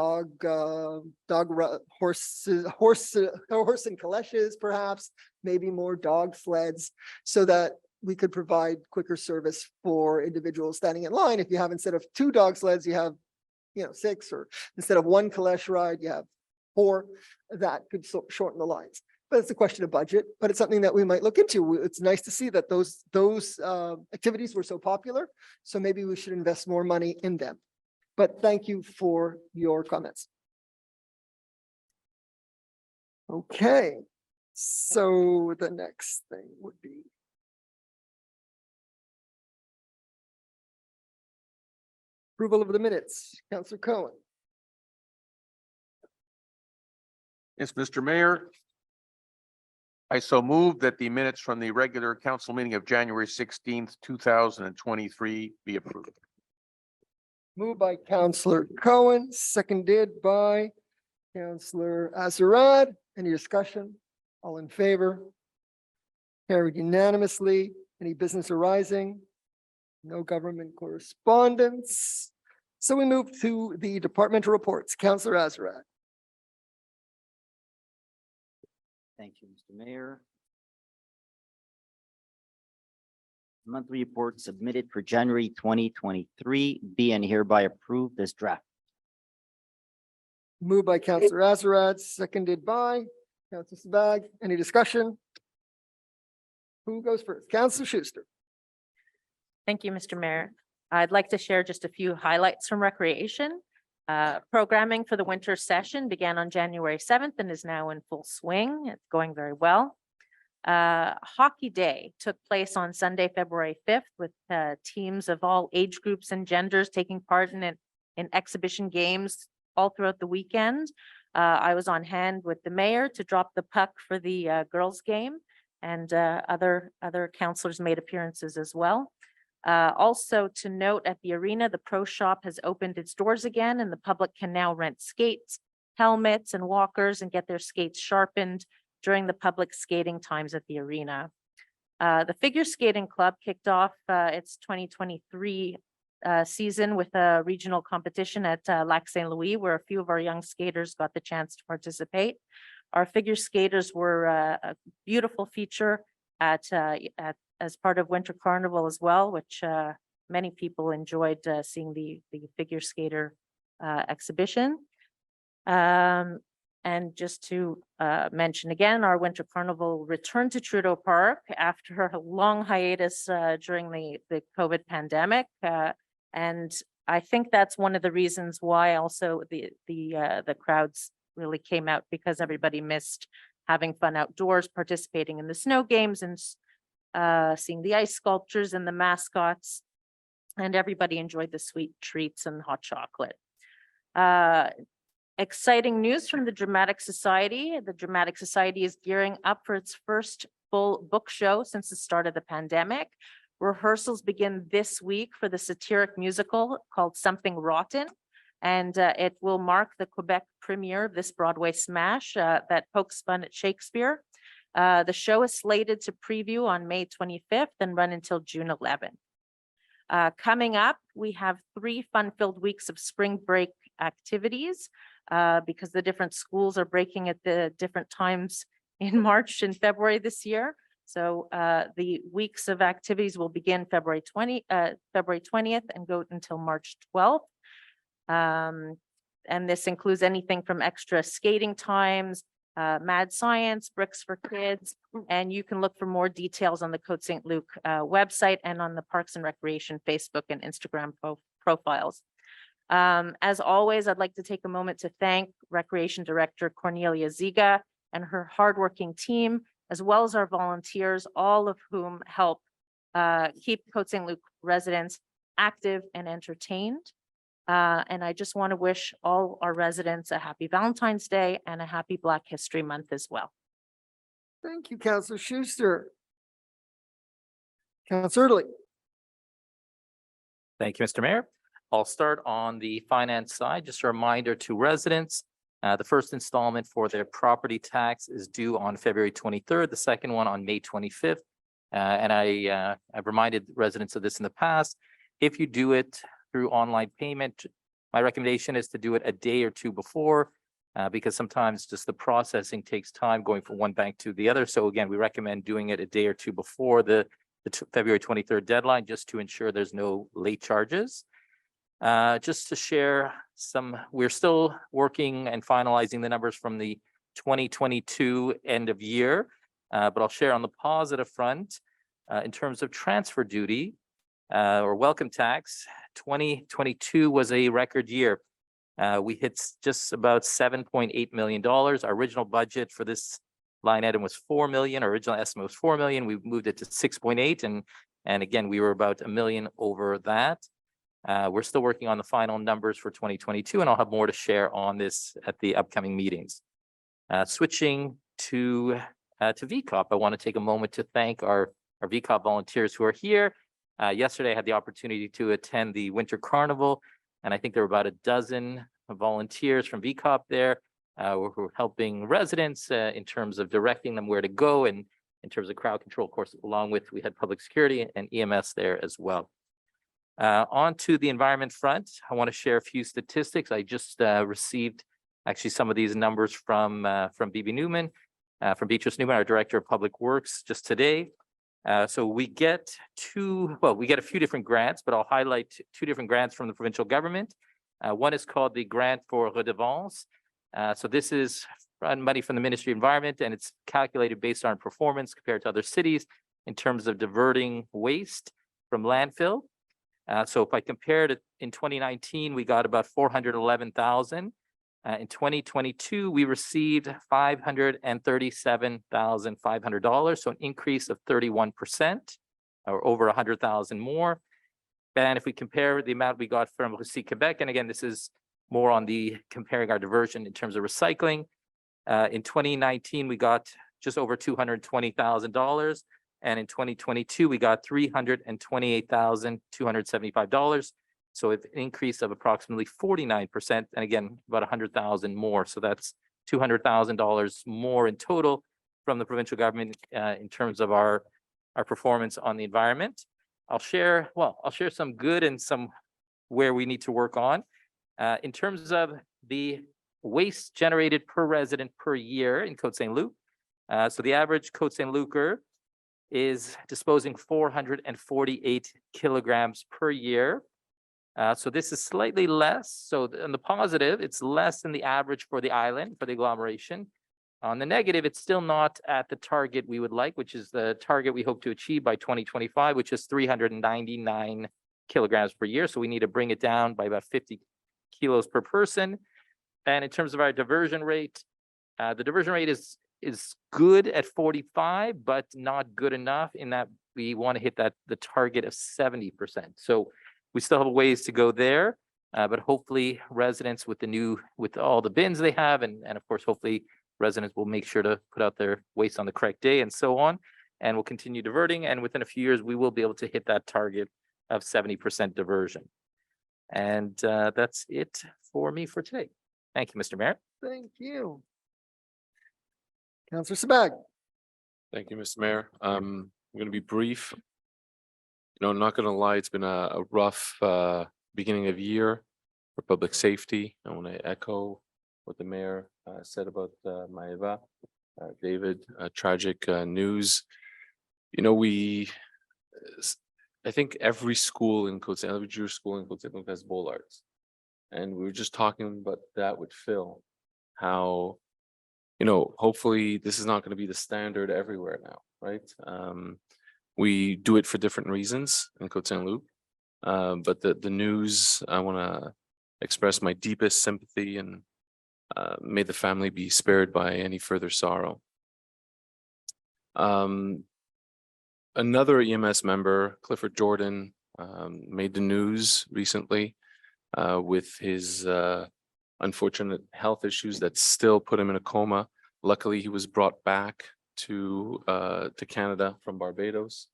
horse and calèches, perhaps, maybe more dog sleds, so that we could provide quicker service for individuals standing in line. If you have, instead of 2 dog sleds, you have 6, or instead of 1 calèche ride, you have 4. That could shorten the lines. But it's a question of budget, but it's something that we might look into. It's nice to see that those activities were so popular. So maybe we should invest more money in them. But thank you for your comments. Okay, so the next thing would be approval of the minutes. Councillor Cohen. Yes, Mr. Mayor. I so move that the minutes from the regular council meeting of January 16th, 2023 be approved. Moved by Councillor Cohen, seconded by Councillor Azarad. Any discussion? All in favor? Carried unanimously. Any business arising? No government correspondence. So we move to the departmental reports. Councillor Azarad. Thank you, Mr. Mayor. Monthly report submitted for January 2023 be and hereby approved as draft. Moved by Councillor Azarad, seconded by Councillor Sabag. Any discussion? Who goes first? Councillor Schuster. Thank you, Mr. Mayor. I'd like to share just a few highlights from recreation. Programming for the winter session began on January 7th and is now in full swing. It's going very well. Hockey Day took place on Sunday, February 5th, with teams of all age groups and genders taking part in exhibition games all throughout the weekend. I was on hand with the mayor to drop the puck for the girls' game, and other councillors made appearances as well. Also to note, at the arena, the Pro Shop has opened its doors again, and the public can now rent skates, helmets, and walkers and get their skates sharpened during the public skating times at the arena. The Figure Skating Club kicked off its 2023 season with a regional competition at Lac Saint Louis, where a few of our young skaters got the chance to participate. Our figure skaters were a beautiful feature as part of Winter Carnival as well, which many people enjoyed seeing the figure skater exhibition. And just to mention again, our Winter Carnival returned to Trudeau Park after a long hiatus during the COVID pandemic. And I think that's one of the reasons why also the crowds really came out, because everybody missed having fun outdoors, participating in the snow games, and seeing the ice sculptures and the mascots, and everybody enjoyed the sweet treats and hot chocolate. Exciting news from the Dramatic Society. The Dramatic Society is gearing up for its first full book show since the start of the pandemic. Rehearsals begin this week for the satiric musical called Something Rotten, and it will mark the Quebec premiere of this Broadway smash that pokes fun at Shakespeare. The show is slated to preview on May 25th and run until June 11th. Coming up, we have 3 fun-filled weeks of spring break activities because the different schools are breaking at the different times in March and February this year. So the weeks of activities will begin February 20th and go until March 12th. And this includes anything from extra skating times, mad science, bricks for kids, and you can look for more details on the Côte Saint-Luc website and on the Parks and Recreation Facebook and Instagram profiles. As always, I'd like to take a moment to thank Recreation Director Cornelia Ziga and her hardworking team, as well as our volunteers, all of whom help keep Côte Saint-Luc residents active and entertained. And I just want to wish all our residents a happy Valentine's Day and a happy Black History Month as well. Thank you, Councillor Schuster. Councillor Lee. Thank you, Mr. Mayor. I'll start on the finance side. Just a reminder to residents, the first installment for their property tax is due on February 23rd, the second one on May 25th. And I've reminded residents of this in the past. If you do it through online payment, my recommendation is to do it a day or two before, because sometimes just the processing takes time going from one bank to the other. So again, we recommend doing it a day or two before the February 23rd deadline, just to ensure there's no late charges. Just to share we're still working and finalizing the numbers from the 2022 end of year, but I'll share on the positive front, in terms of transfer duty or welcome tax, 2022 was a record year. We hit just about $7.8 million. Our original budget for this line item was 4 million. Our original estimate was 4 million. We moved it to 6.8, and again, we were about $1 million over that. We're still working on the final numbers for 2022, and I'll have more to share on this at the upcoming meetings. Switching to VCOP, I want to take a moment to thank our VCOP volunteers who are here. Yesterday, I had the opportunity to attend the Winter Carnival, and I think there were about a dozen volunteers from VCOP there who were helping residents in terms of directing them where to go, and in terms of crowd control, of course, along with we had public security and EMS there as well. On to the environment front, I want to share a few statistics. I just received actually some of these numbers from Beatrice Newman, our Director of Public Works, just today. So we get a few different grants, but I'll highlight two different grants from the provincial government. One is called the Grant for Redevance. So this is money from the Ministry of Environment, and it's calculated based on performance compared to other cities in terms of diverting waste from landfill. So if I compared it in 2019, we got about 411,000. In 2022, we received $537,500, so an increase of 31%, or over 100,000 more. And if we compare the amount we got from Québec, and again, this is more on the comparing our diversion in terms of recycling. In 2019, we got just over $220,000. And in 2022, we got $328,275. So an increase of approximately 49%, and again, about 100,000 more. So that's $200,000 more in total from the provincial government in terms of our performance on the environment. I'll share some good and some where we need to work on. In terms of the waste generated per resident per year in Côte Saint-Luc. So the average Côte Saint-Lucer is disposing 448 kilograms per year. So this is slightly less. So on the positive, it's less than the average for the island, for the agglomeration. On the negative, it's still not at the target we would like, which is the target we hope to achieve by 2025, which is 399 kilograms per year. So we need to bring it down by about 50 kilos per person. And in terms of our diversion rate, the diversion rate is good at 45, but not good enough in that we want to hit the target of 70%. So we still have a ways to go there, but hopefully residents with all the bins they have, and of course, hopefully residents will make sure to put out their waste on the correct day and so on, and we'll continue diverting. And within a few years, we will be able to hit that target of 70% diversion. And that's it for me for today. Thank you, Mr. Mayor. Thank you. Councillor Sabag. Thank you, Mr. Mayor. I'm going to be brief. I'm not going to lie, it's been a rough beginning of year for public safety. I want to echo what the mayor said about Maeva. David, tragic news. I think every school in Côte Saint-Luc, every Jewish school in Côte Saint-Luc has bollards. And we were just talking about that with Phil, how, hopefully this is not going to be the standard everywhere now, right? We do it for different reasons in Côte Saint-Luc, but the news, I want to express my deepest sympathy, and may the family be spared by any further sorrow. Another EMS member, Clifford Jordan, made the news recently with his unfortunate health issues that still put him in a coma. Luckily, he was brought back to Canada from Barbados.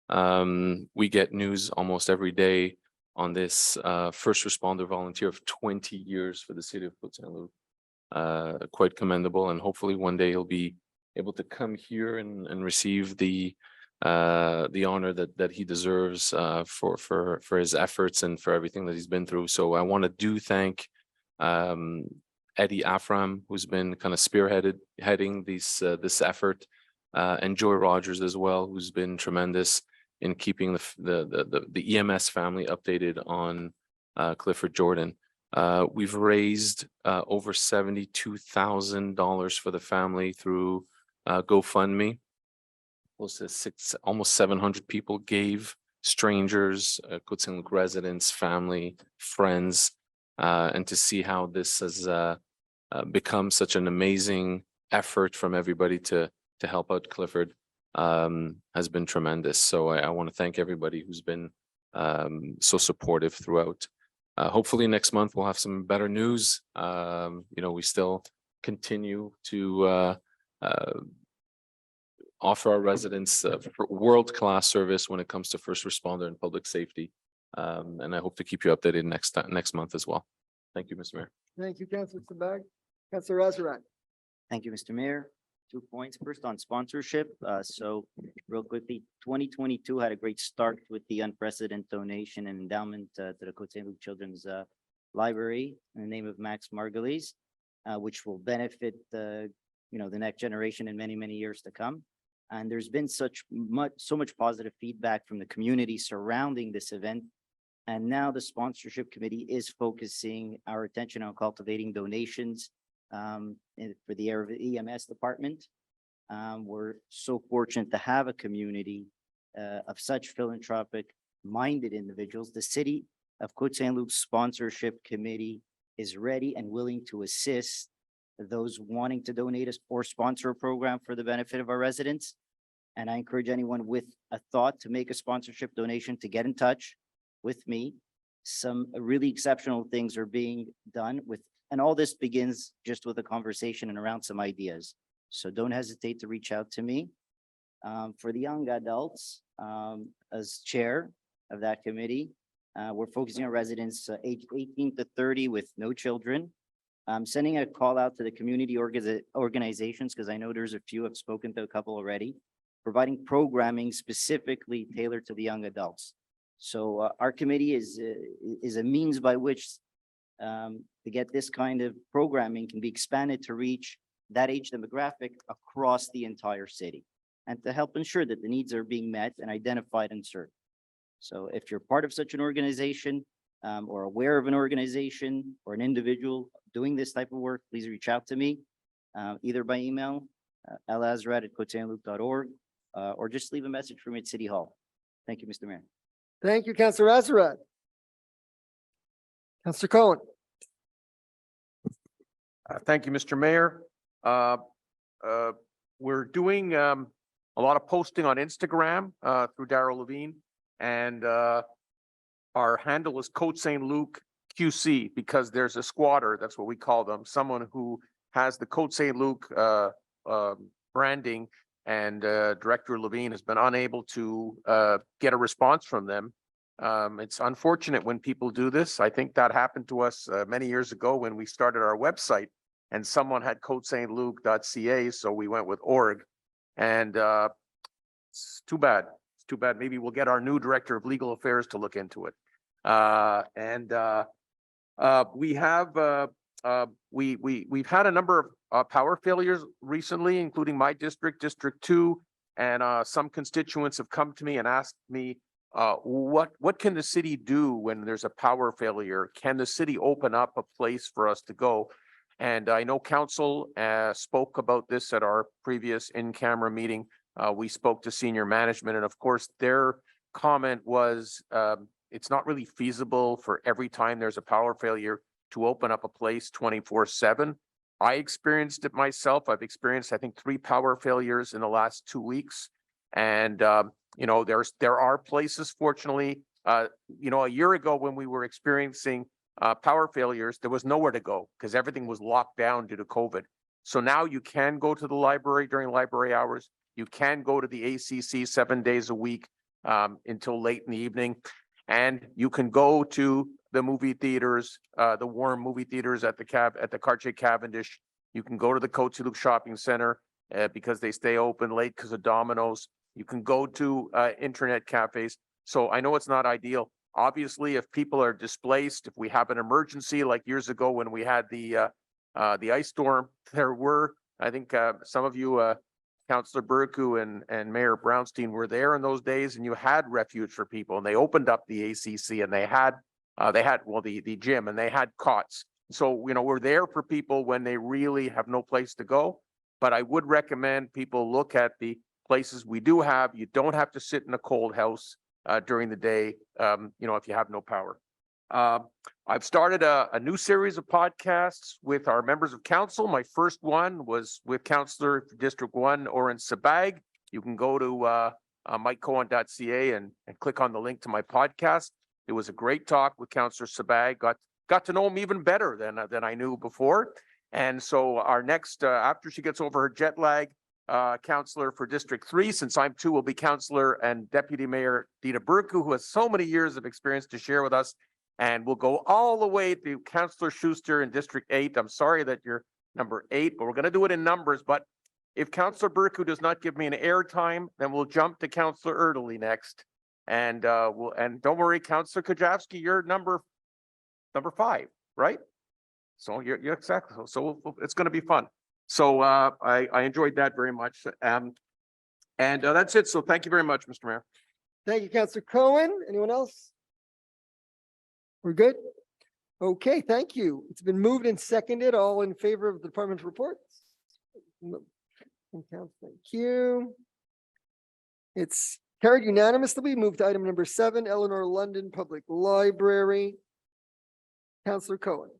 We get news almost every day on this first responder volunteer of 20 years for the city of Côte Saint-Luc. Quite commendable, and hopefully one day he'll be able to come here and receive the honor that he deserves for his efforts and for everything that he's been through. So I want to thank Eddie Afram, who's been kind of heading this effort, and Joy Rogers as well, who's been tremendous in keeping the EMS family updated on Clifford Jordan. We've raised over $72,000 for the family through GoFundMe. Close to almost 700 people gave, strangers, Côte Saint-Luc residents, family, friends, and to see how this has become such an amazing effort from everybody to help out Clifford has been tremendous. So I want to thank everybody who's been so supportive throughout. Hopefully next month we'll have some better news. We still continue to offer our residents world-class service when it comes to first responder and public safety. And I hope to keep you updated next month as well. Thank you, Mr. Mayor. Thank you, Councillor Sabag. Councillor Azarad. Thank you, Mr. Mayor. 2 points. First on sponsorship. So real quickly, 2022 had a great start with the unprecedented donation and endowment to the Côte Saint-Luc Children's Library in the name of Max Margulies, which will benefit the next generation in many, many years to come. And there's been so much positive feedback from the community surrounding this event. And now the sponsorship committee is focusing our attention on cultivating donations for the EMS department. We're so fortunate to have a community of such philanthropic minded individuals. The city of Côte Saint-Luc sponsorship committee is ready and willing to assist those wanting to donate us or sponsor a program for the benefit of our residents. And I encourage anyone with a thought to make a sponsorship donation to get in touch with me. Some really exceptional things are being done and all this begins just with a conversation and around some ideas. So don't hesitate to reach out to me. For the young adults, as chair of that committee, we're focusing on residents aged 18 to 30 with no children. I'm sending a call out to the community organizations because I know there's a few. I've spoken to a couple already, providing programming specifically tailored to the young adults. So our committee is a means by which to get this kind of programming can be expanded to reach that age demographic across the entire city and to help ensure that the needs are being met and identified and served. So if you're part of such an organization or aware of an organization or an individual doing this type of work, please reach out to me either by email, lazarad@cotesaintluc.org, or just leave a message for me at City Hall. Thank you, Mr. Mayor. Thank you, Councillor Azarad. Councillor Cohen. Thank you, Mr. Mayor. We're doing a lot of posting on Instagram through Darryl Levine, and our handle is Côte Saint-Luc QC because there's a squatter, that's what we call them, someone who has the Côte Saint-Luc branding, and Director Levine has been unable to get a response from them. It's unfortunate when people do this. I think that happened to us many years ago when we started our website and someone had cotesaintluc.ca, so we went with .org, and it's too bad. It's too bad. Maybe we'll get our new Director of Legal Affairs to look into it. We've had a number of power failures recently, including my district, District 2, and some constituents have come to me and asked me, what can the city do when there's a power failure? Can the city open up a place for us to go? And I know council spoke about this at our previous in-camera meeting. We spoke to senior management, and of course their comment was it's not really feasible for every time there's a power failure to open up a place 24/7. I experienced it myself. I've experienced, I think, 3 power failures in the last 2 weeks. And, there are places, fortunately, a year ago when we were experiencing power failures, there was nowhere to go because everything was locked down due to COVID. So now you can go to the library during library hours. You can go to the ACC 7 days a week. until late in the evening. And you can go to the movie theaters, the Warm movie theaters at the Cartier Cavendish. You can go to the Côte Saint-Luc Shopping Center because they stay open late because of Domino's. You can go to internet cafes. So I know it's not ideal. Obviously, if people are displaced, if we have an emergency like years ago when we had the ice storm, there were, I think some of you, Councillor Burku and Mayor Brownstein were there in those days, and you had refuge for people, and they opened up the ACC, and they had the gym, and they had cots. So, you know, we're there for people when they really have no place to go. But I would recommend people look at the places we do have. You don't have to sit in a cold house during the day, you know, if you have no power. I've started a new series of podcasts with our members of council. My first one was with Councillor District 1, Oren Sabag. You can go to mikecohen.ca and click on the link to my podcast. It was a great talk with Councillor Sabag. Got to know him even better than I knew before. And so our next, after she gets over her jet lag, councillor for District 3, since I'm 2, will be Councillor and Deputy Mayor Dita Burku, who has so many years of experience to share with us. And we'll go all the way to Councillor Schuster in District 8. I'm sorry that you're number 8, but we're going to do it in numbers. But if Councillor Burku does not give me an airtime, then we'll jump to Councillor Erdely next. And don't worry, Councillor Kajavsky, you're number 5, right? So you're exactly. So it's going to be fun. So I enjoyed that very much. And that's it. So thank you very much, Mr. Mayor. Thank you, Councillor Cohen. Anyone else? We're good? Okay, thank you. It's been moved and seconded. All in favor of the department's reports? Thank you. It's carried unanimously. We move to item number 7, Eleanor London Public Library. Councillor Cohen.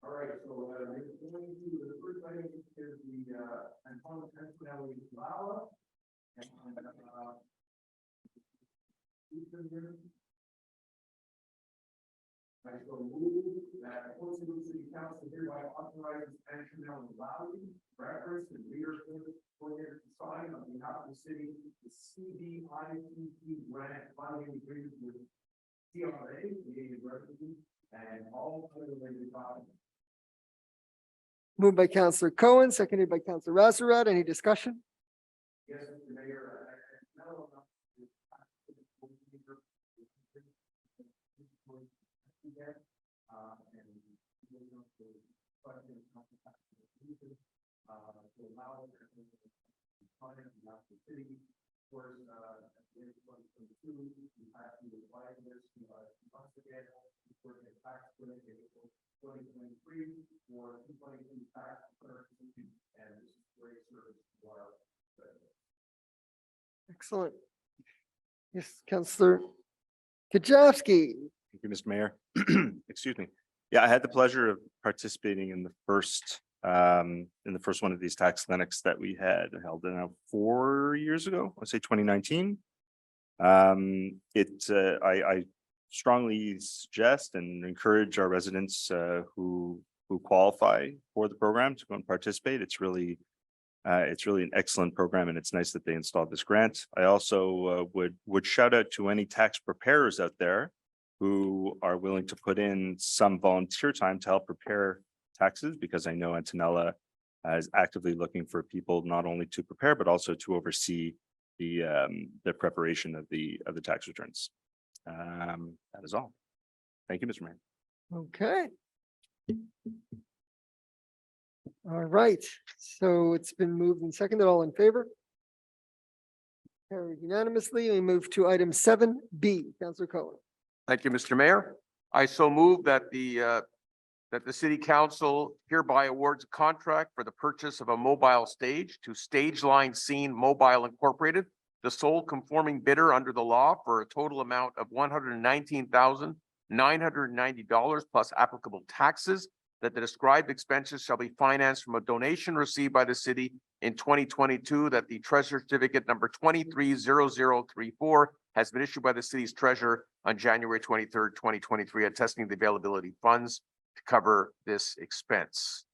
All right, so going to the first item is the Anton Tensionality Lala. And I so move that Côte Saint-Luc City Council hereby authorizes Antonelli Lally, reference and leadership coordinator to sign on behalf of the city, the CDIPP grant funding agreement with CRA, Canadian Refugees, and all other related documents. Moved by Councillor Cohen, seconded by Councillor Razarat. Any discussion? Yes, Mr. Mayor. To allow the city, of course, at the end of 2022, we have to apply this once again for the tax credit in 2023 for 2022 tax returns, and this is great service to our residents. Excellent. Yes, Councillor Kajavsky. Thank you, Mr. Mayor. Excuse me. Yeah, I had the pleasure of participating in the first one of these tax clinics that we had held 4 years ago. I'd say 2019. I strongly suggest and encourage our residents who qualify for the program to go and participate. It's really an excellent program, and it's nice that they installed this grant. I also would shout out to any tax preparers out there who are willing to put in some volunteer time to help prepare taxes, because I know Antonella is actively looking for people not only to prepare but also to oversee the preparation of the tax returns. That is all. Thank you, Mr. Mayor. Okay. All right, so it's been moved and seconded. All in favor? Carried unanimously. We move to item 7B. Councillor Cohen. Thank you, Mr. Mayor. I so move that the city council hereby awards a contract for the purchase of a mobile stage to Stage Line Scene Mobile Incorporated, the sole conforming bidder under the law, for a total amount of $119,990 plus applicable taxes, that the described expenses shall be financed from a donation received by the city in 2022, that the treasurer certificate number 230034 has been issued by the city's treasurer on January 23rd, 2023, attesting the availability of funds to cover this expense.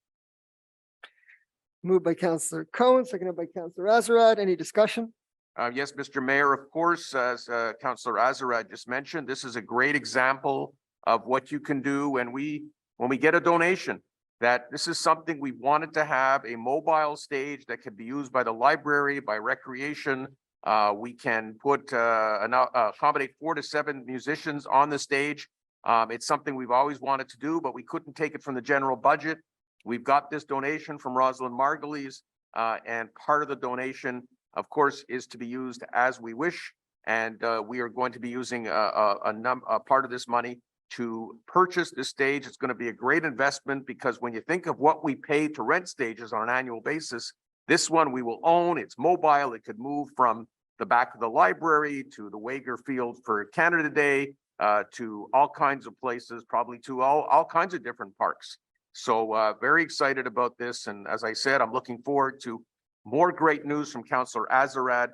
Moved by Councillor Cohen, seconded by Councillor Azarad. Any discussion? Yes, Mr. Mayor, of course, as Councillor Azarad just mentioned, this is a great example of what you can do when we get a donation. That this is something we wanted to have, a mobile stage that can be used by the library, by recreation. We can put accommodate 4 to 7 musicians on the stage. It's something we've always wanted to do, but we couldn't take it from the general budget. We've got this donation from Rosalind Margulies, and part of the donation, of course, is to be used as we wish. And we are going to be using a part of this money to purchase this stage. It's going to be a great investment because when you think of what we pay to rent stages on an annual basis, this one we will own. It's mobile. It could move from the back of the library to the Wager Field for Canada Day, to all kinds of places, probably to all kinds of different parks. So very excited about this. And as I said, I'm looking forward to more great news from Councillor Azarad,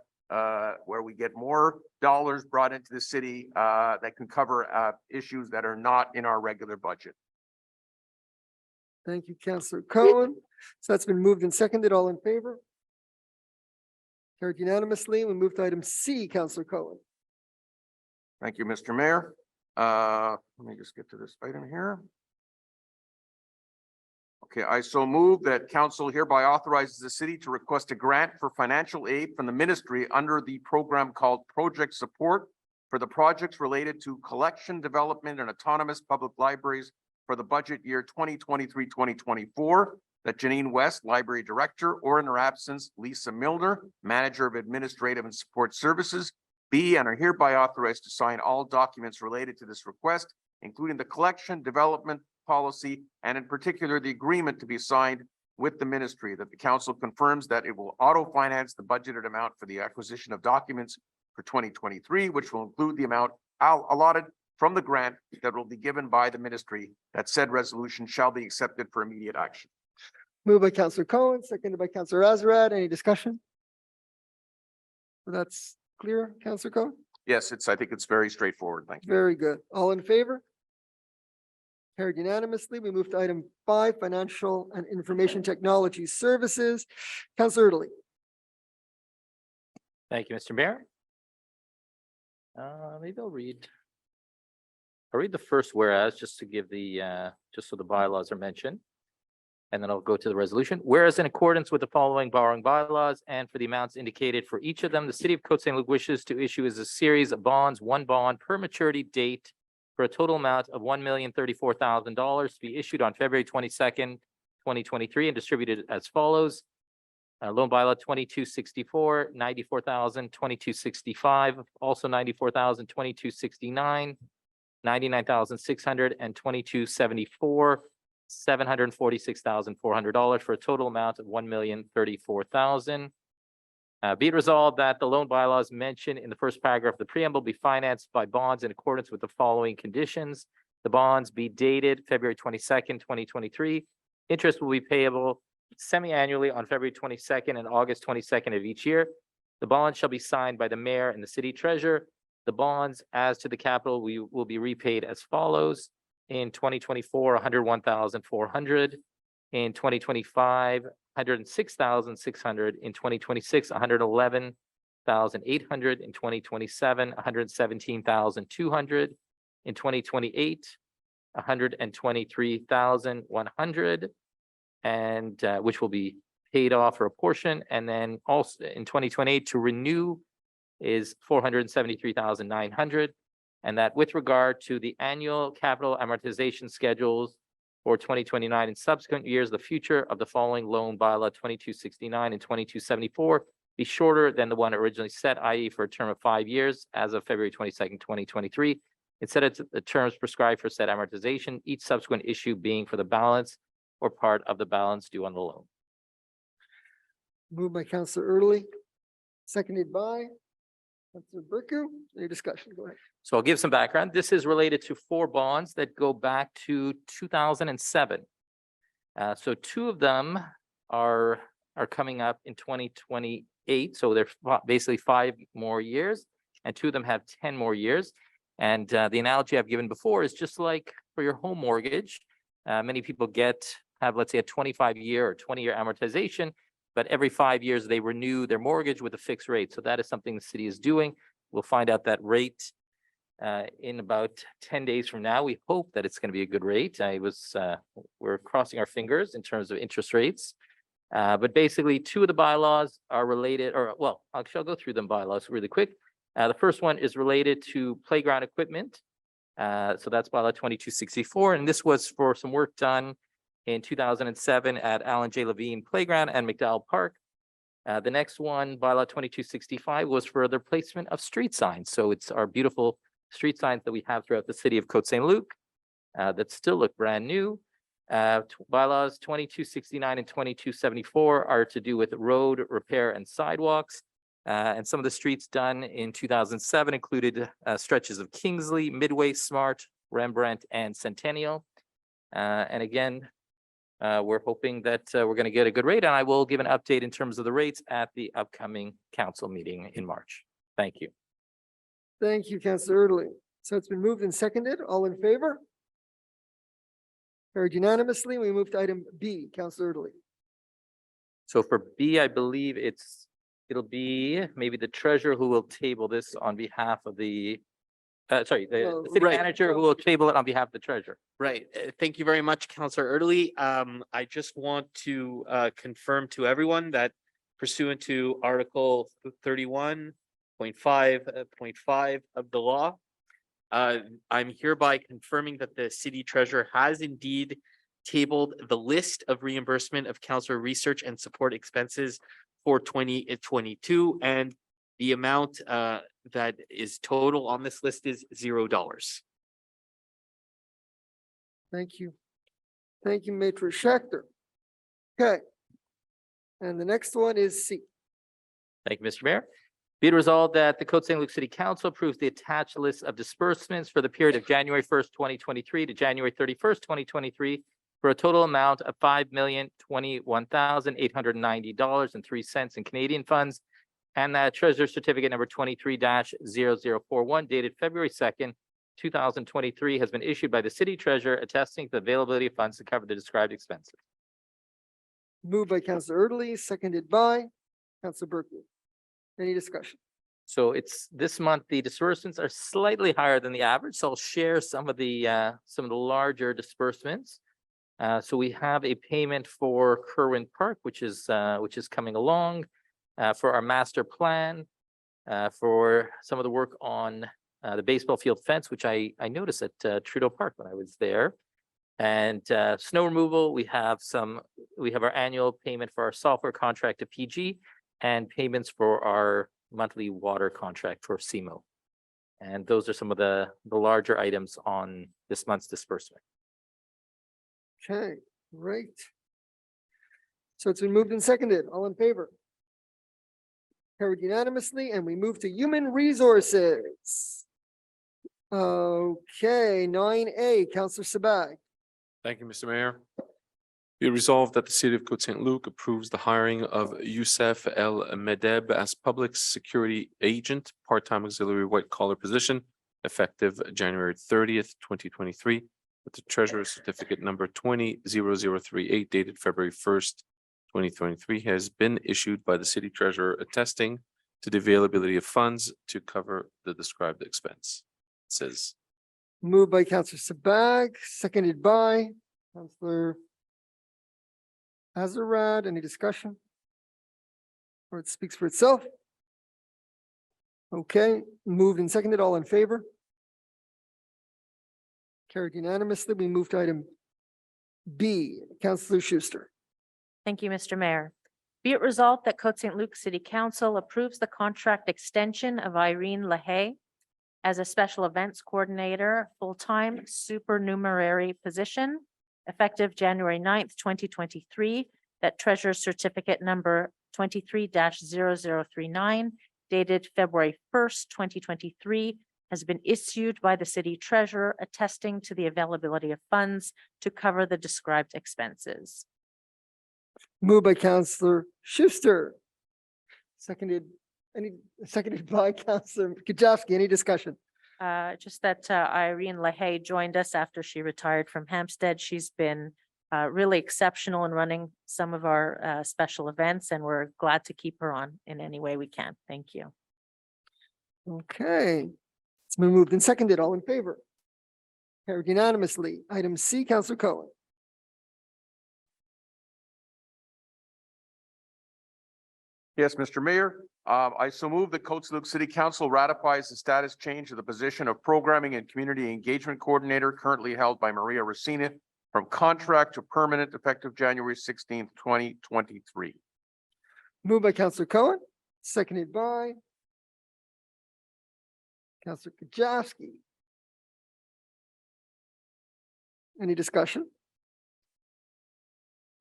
where we get more dollars brought into the city that can cover issues that are not in our regular budget. Thank you, Councillor Cohen. So that's been moved and seconded. All in favor? Carried unanimously. We move to item C, Councillor Cohen. Thank you, Mr. Mayor. Let me just get to this item here. Okay, I so move that council hereby authorizes the city to request a grant for financial aid from the ministry under the program called Project Support for the projects related to collection, development, and autonomous public libraries for the budget year 2023-2024. That Janine West, Library Director, or in her absence, Lisa Milner, Manager of Administrative and Support Services, be and are hereby authorized to sign all documents related to this request, including the collection, development, policy, and in particular, the agreement to be signed with the ministry. That the council confirms that it will auto-finance the budgeted amount for the acquisition of documents for 2023, which will include the amount allotted from the grant that will be given by the ministry. That said resolution shall be accepted for immediate action. Moved by Councillor Cohen, seconded by Councillor Azarad. Any discussion? That's clear, Councillor Cohen? Yes, I think it's very straightforward. Thank you. Very good. All in favor? Carried unanimously. We move to item 5, Financial and Information Technology Services. Councillor Italy. Thank you, Mr. Mayor. Maybe I'll read the first whereas, just to give the, just so the bylaws are mentioned. And then I'll go to the resolution. Whereas in accordance with the following borrowing bylaws and for the amounts indicated for each of them, the city of Côte Saint-Luc wishes to issue as a series of bonds, one bond per maturity date for a total amount of $1,034,000 to be issued on February 22nd, 2023 and distributed as follows. Loan bylaw 2264, 94,000, 2265, also 94,000, 2269, 99,600 and 2274. $746,400 for a total amount of $1,034,000. Be it resolved that the loan bylaws mentioned in the first paragraph of the preamble be financed by bonds in accordance with the following conditions. The bonds be dated February 22nd, 2023. Interest will be payable semi-annually on February 22nd and August 22nd of each year. The bonds shall be signed by the mayor and the city treasurer. The bonds as to the capital will be repaid as follows. In 2024, 101,400. In 2025, 106,600. In 2026, 111,800. In 2027, 117,200. In 2028, 123,100, and which will be paid off for a portion. And then also in 2028 to renew is 473,900. And that with regard to the annual capital amortization schedules for 2029 and subsequent years, the future of the following loan bylaw 2269 and 2274 be shorter than the one originally set, i.e. for a term of 5 years as of February 22nd, 2023. Instead of the terms prescribed for said amortization, each subsequent issue being for the balance or part of the balance due on the loan. Moved by Councillor Early, seconded by Councillor Burku. Any discussion? Go ahead. So I'll give some background. This is related to 4 bonds that go back to 2007. So 2 of them are coming up in 2028. So they're basically 5 more years. and 2 of them have 10 more years. And the analogy I've given before is just like for your home mortgage. Many people have, let's say, a 25-year or 20-year amortization, but every 5 years they renew their mortgage with a fixed rate. So that is something the city is doing. We'll find out that rate in about 10 days from now. We hope that it's going to be a good rate. We're crossing our fingers in terms of interest rates. But basically 2 of the bylaws are related, I'll go through them bylaws really quick. The first one is related to playground equipment. So that's bylaw 2264, and this was for some work done in 2007 at Alan J. Levine Playground and McDowell Park. The next one, bylaw 2265, was for the placement of street signs. So it's our beautiful street signs that we have throughout the city of Côte Saint-Luc that still look brand new. Bylaws 2269 and 2274 are to do with road repair and sidewalks. And some of the streets done in 2007 included stretches of Kingsley, Midway, Smart, Rembrandt, and Centennial. And again, we're hoping that we're going to get a good rate, and I will give an update in terms of the rates at the upcoming council meeting in March. Thank you. Thank you, Councillor Erdely. So it's been moved and seconded. All in favor? Carried unanimously. We move to item B, Councillor Erdely. So for B, I believe it'll be maybe the treasurer who will table this on behalf of the city Right. manager who will table it on behalf of the treasurer. Right. Thank you very much, Councillor Erdely. I just want to confirm to everyone that pursuant to Article 31.5.5 of the law, I'm hereby confirming that the city treasurer has indeed tabled the list of reimbursement of councillor research and support expenses for 2022, and the amount that is total on this list is $0. Thank you. Thank you, Maitre Schechter. Okay. And the next one is C. Thank you, Mr. Mayor. Be it resolved that the Côte Saint-Luc City Council approves the attached list of disbursements for the period of January 1st, 2023 to January 31st, 2023 for a total amount of $5,021,890.03 in Canadian funds, and that Treasurer Certificate number 23-0041 dated February 2nd, 2023 has been issued by the City Treasurer attesting to the availability of funds to cover the described expenses. Moved by Councillor Erdely, seconded by Councillor Berkeley. Any discussion? So it's this month, the disbursements are slightly higher than the average. So I'll share some of the larger disbursements. So we have a payment for Kerwin Park, which is coming along, for our master plan, for some of the work on the baseball field fence, which I noticed at Trudeau Park when I was there. And snow removal, we have our annual payment for our software contract to PG, and payments for our monthly water contract for CMO. And those are some of the larger items on this month's disbursement. Okay, great. So it's been moved and seconded. All in favor? Carried unanimously, and we move to human resources. Okay, 9A, Councillor Sabag. Thank you, Mr. Mayor. Be it resolved that the city of Côte Saint-Luc approves the hiring of Youssef El Medeb as public security agent, part-time auxiliary white collar position, effective January 30th, 2023, with the treasurer's certificate number 20-0038 dated February 1st, 2023 has been issued by the city treasurer attesting to the availability of funds to cover the described expense. It says. Moved by Councillor Sabag, seconded by Councillor Azarad. Any discussion? Or it speaks for itself? Okay, moved and seconded. All in favor? Carried unanimously. We move to item B, Councillor Schuster. Thank you, Mr. Mayor. Be it resolved that Côte Saint-Luc City Council approves the contract extension of Irene Lahaye as a special events coordinator, full-time supernumerary position, effective January 9th, 2023, that treasurer's certificate number 23-0039 dated February 1st, 2023 has been issued by the city treasurer attesting to the availability of funds to cover the described expenses. Moved by Councillor Schuster. Seconded, Any seconded by Councillor Kajewski. Any discussion? Just that Irene LaHaye joined us after she retired from Hampstead. She's been really exceptional in running some of our special events, and we're glad to keep her on in any way we can. Thank you. Okay, it's been moved and seconded. All in favor? Carried unanimously. Item C, Councillor Cohen. Yes, Mr. Mayor, I so move that Côte Saint-Luc City Council ratifies the status change of the position of Programming and Community Engagement Coordinator currently held by Maria Racina from contract to permanent effective January 16th, 2023. Moved by Councillor Cohen, seconded by Councillor Kajewski. Any discussion?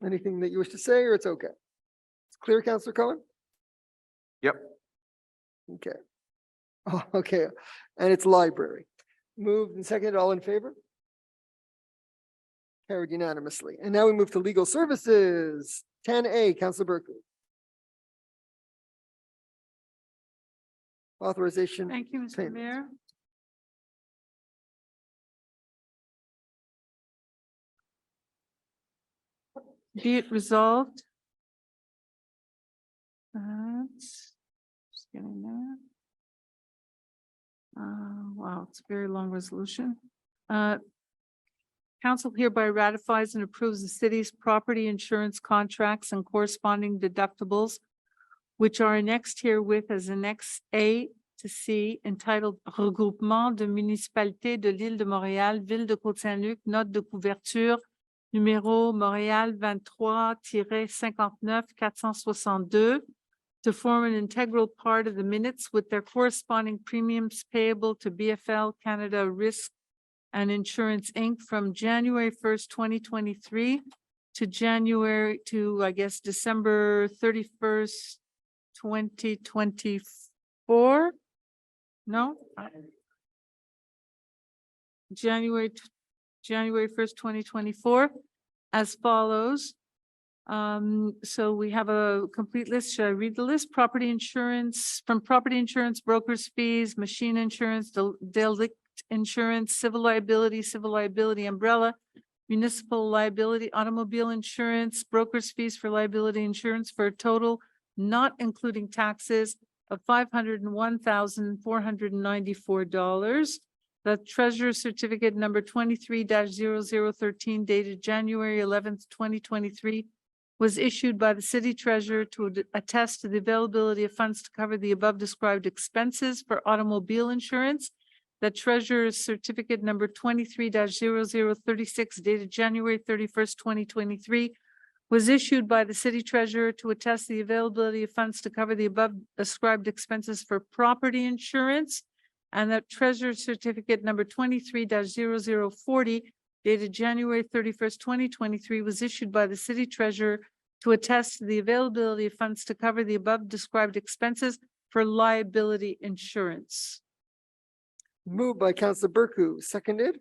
Anything that you wish to say, or it's okay? It's clear, Councillor Cohen? Yep. Okay. Oh, okay, and it's library. Moved and seconded, all in favor? Carried unanimously. And now we move to legal services. 10A, Councillor Berkeley. Authorization. Thank you, Mr. payments. Mayor. Be it resolved. Just getting there. Wow, it's a very long resolution. Council hereby ratifies and approves the city's property insurance contracts and corresponding deductibles, which are annexed herewith as Annex A to C, entitled Regroupement de municipalités de l'île de Montréal, Ville de Côte Saint-Luc, note de couverture, numéro Montréal 23-59-462, to form an integral part of the minutes with their corresponding premiums payable to BFL Canada Risk and Insurance, Inc. from January 1st, 2023 to December 31st, 2024. No? January 1st, 2024, as follows. So we have a complete list. Should I read the list? Property insurance, brokers' fees, machine insurance, delict insurance, civil liability umbrella, municipal liability, automobile insurance, brokers' fees for liability insurance for a total, not including taxes, of $501,494. The treasurer's certificate number 23-0013 dated January 11th, 2023 was issued by the city treasurer to attest to the availability of funds to cover the above described expenses for automobile insurance. The treasurer's certificate number 23-0036 dated January 31st, 2023 was issued by the city treasurer to attest the availability of funds to cover the above described expenses for property insurance. And that treasurer's certificate number 23-0040 dated January 31st, 2023 was issued by the city treasurer to attest to the availability of funds to cover the above described expenses for liability insurance. Moved by Councillor Berku, seconded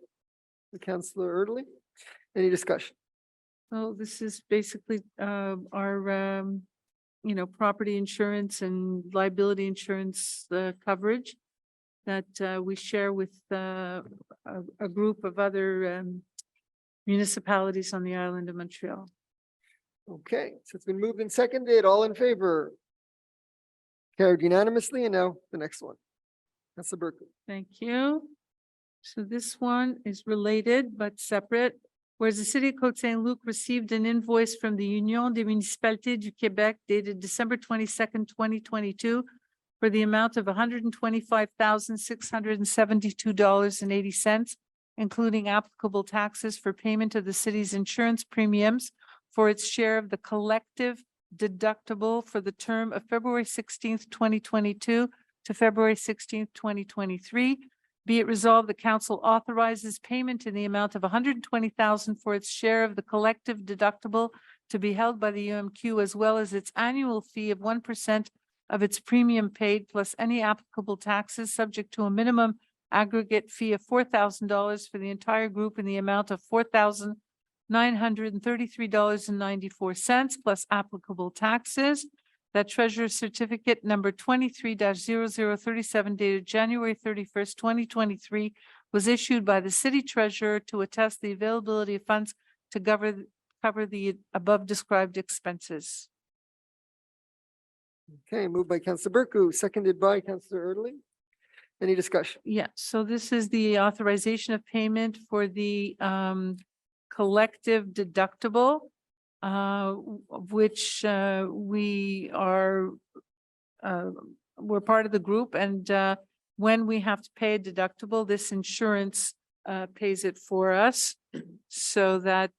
by Councillor Erdely. Any discussion? Well, this is basically our property insurance and liability insurance coverage that we share with a group of other municipalities on the island of Montreal. Okay, so it's been moved and seconded. All in favor? Carried unanimously. And now the next one. Councillor Berku. Thank you. So this one is related but separate. Whereas the city of Côte Saint-Luc received an invoice from the Union des Municipalités du Québec dated December 22nd, 2022 for the amount of $125,672.80, including applicable taxes for payment of the city's insurance premiums for its share of the collective deductible for the term of February 16th, 2022 to February 16th, 2023. Be it resolved, the council authorizes payment in the amount of $120,000 for its share of the collective deductible to be held by the UMQ, as well as its annual fee of 1% of its premium paid, plus any applicable taxes, subject to a minimum aggregate fee of $4,000 for the entire group in the amount of $4,933.94, plus applicable taxes. that Treasurer Certificate number 23-0037 dated January 31st, 2023 was issued by the City Treasurer to attest the availability of funds to cover the above described expenses. Okay, moved by Councillor Bercu, seconded by Councillor Erdely. Any discussion? Yeah, so this is the authorization of payment for the collective deductible, of which we are, we're part of the group, and when we have to pay a deductible, this insurance pays it for us so that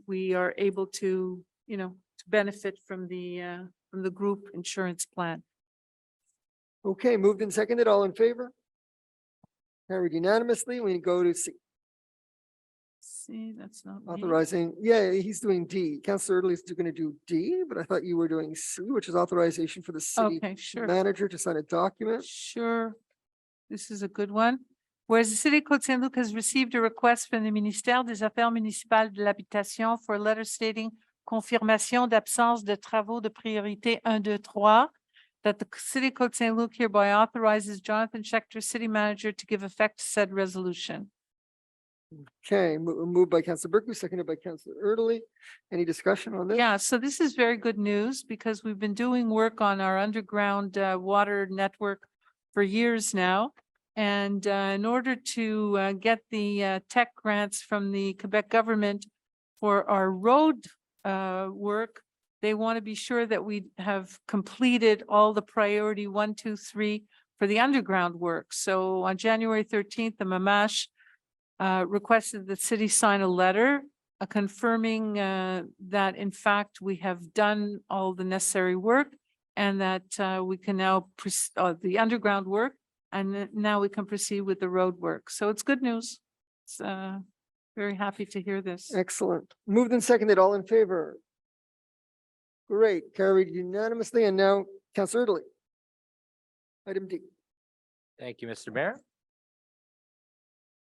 we are able to, to benefit from the group insurance plan. Okay, moved and seconded, all in favor? Carried unanimously. We go to C, See, that's not me. authorizing, yeah, he's doing D. Councillor Erdely is going to do D, but I thought you were doing C, which is authorization for the city Okay, sure. manager to sign a document. Sure. This is a good one. Whereas the city of Côte Saint-Luc has received a request from the ministère des Affaires municipales de l'habitation for a letter stating confirmation d'absence de travaux de priorité 1, 2, 3, that the city of Côte Saint-Luc hereby authorizes Jonathan Schechter, city manager, to give effect to said resolution. Okay, moved by Councillor Bercu, seconded by Councillor Erdely. Any discussion on this? Yeah, so this is very good news because we've been doing work on our underground water network for years now. And in order to get the tech grants from the Quebec government for our road work, they want to be sure that we have completed all the priority 1, 2, 3 for the underground work. So on January 13th, the Mamash requested the city sign a letter confirming that in fact we have done all the necessary work and that we can now the underground work, and now we can proceed with the road work. So it's good news. It's very happy to hear this. Excellent. Moved and seconded, all in favor? Great, carried unanimously. And now Councillor Erdely. Item D. Thank you, Mr. Mayor.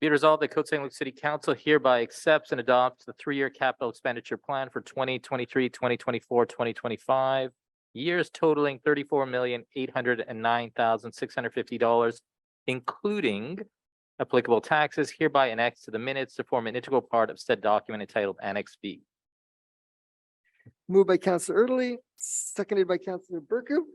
Be it resolved that Côte Saint-Luc City Council hereby accepts and adopts the 3-year capital expenditure plan for 2023, 2024, 2025, years totaling $34,809,650, including applicable taxes, hereby annexed to the minutes to form an integral part of said document entitled Annex B. Moved by Councillor Erdely, seconded by Councillor Bercu.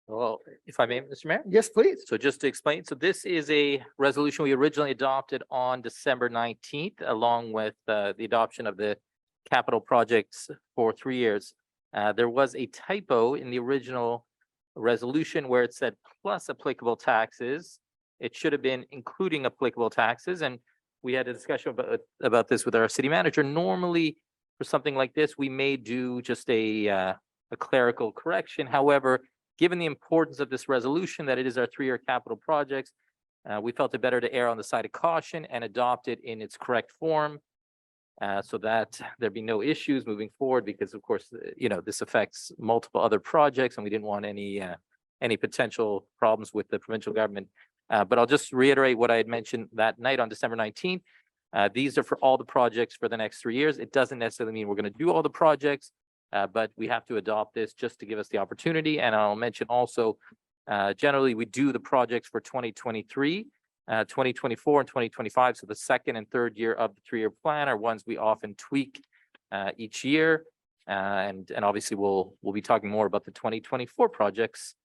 Well, if I may, Mr. Mayor? Yes, please. So just to explain, so this is a resolution we originally adopted on December 19th, along with the adoption of the capital projects for 3 years. There was a typo in the original resolution where it said plus applicable taxes. It should have been including applicable taxes. And we had a discussion about this with our city manager. Normally, for something like this, we may do just a clerical correction. However, given the importance of this resolution, that it is our 3-year capital projects, we felt it better to err on the side of caution and adopt it in its correct form so that there be no issues moving forward, because of course, this affects multiple other projects and we didn't want any potential problems with the provincial government. But I'll just reiterate what I had mentioned that night on December 19th. These are for all the projects for the next 3 years. It doesn't necessarily mean we're going to do all the projects. But we have to adopt this just to give us the opportunity. And I'll mention also, generally, we do the projects for 2023, 2024, and 2025. So the second and third year of the 3-year plan are ones we often tweak each year. And obviously, we'll be talking more about the 2024 projects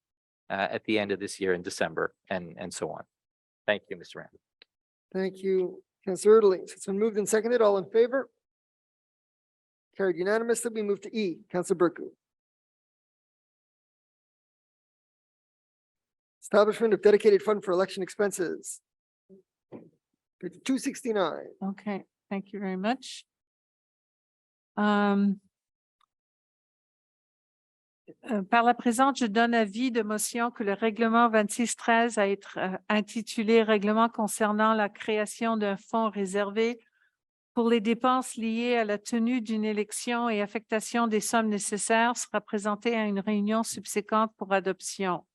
at the end of this year in December and so on. Thank you, Mr. Rand. Thank you, Councillor Erdely. It's been moved and seconded, all in favor? Carried unanimously. We move to E. Councillor Bercu. Establishment of dedicated fund for election expenses. Page 269. Okay, thank you very much. Par la présente, je donne avis de motion que le règlement 2613 à être intitulé Règlement concernant la création d'un fonds réservé pour les dépenses liées à la tenue d'une élection et affectation des sommes nécessaires sera présenté à une réunion subséquente pour adoption.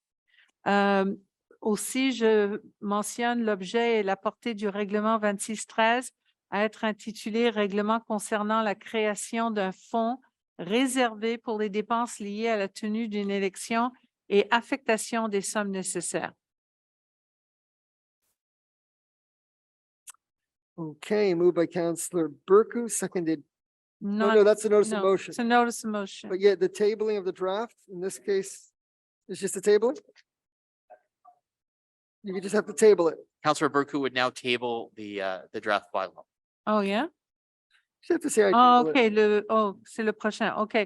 Aussi, je mentionne l'objet et la portée du règlement 2613 à être intitulé Règlement concernant la création d'un fonds réservé pour les dépenses liées à la tenue d'une élection et affectation des sommes nécessaires. Okay, moved by Counselor Berku, seconded. Oh, Not- no, that's a notice of no, motion. It's a notice of motion. But yet the tabling of the draft, in this case, is just a tabling? You could just have to table it. Councillor Berku would now table the draft bylaw. Oh, yeah? Just have to say I Ah, table it. OK, c'est le prochain. OK.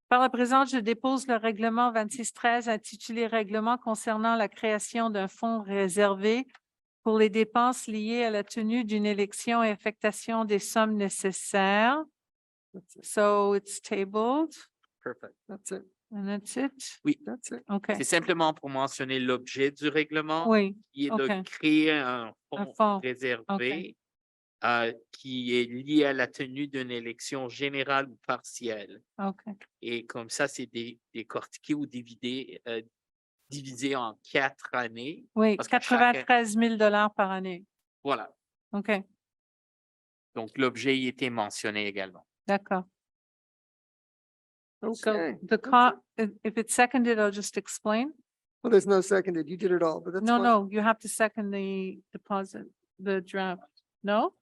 Par la présente, je dépose le règlement 2613 intitulé Règlement concernant la création d'un fonds réservé pour les dépenses liées à la tenue d'une élection et affectation des sommes nécessaires. That's it. So it's tabled Perfect. That's it. and that's it. Oui, That's it. OK. c'est simplement pour mentionner l'objet du règlement, Oui, qui est OK. de créer un Un fonds fonds. réservé qui est lié à la tenue d'une élection générale ou partielle. OK. Et comme ça, c'est décortiqué ou divisé en 4 années. Oui, Parce que chaque- 93 000 $ par année. Voilà. OK, Donc, l'objet y était mentionné également. d'accord. So Okay. if it's seconded, I'll just explain. Well, there's no seconded. You did it all, but that's No, fine. no, you have to second the deposit, the draft. No?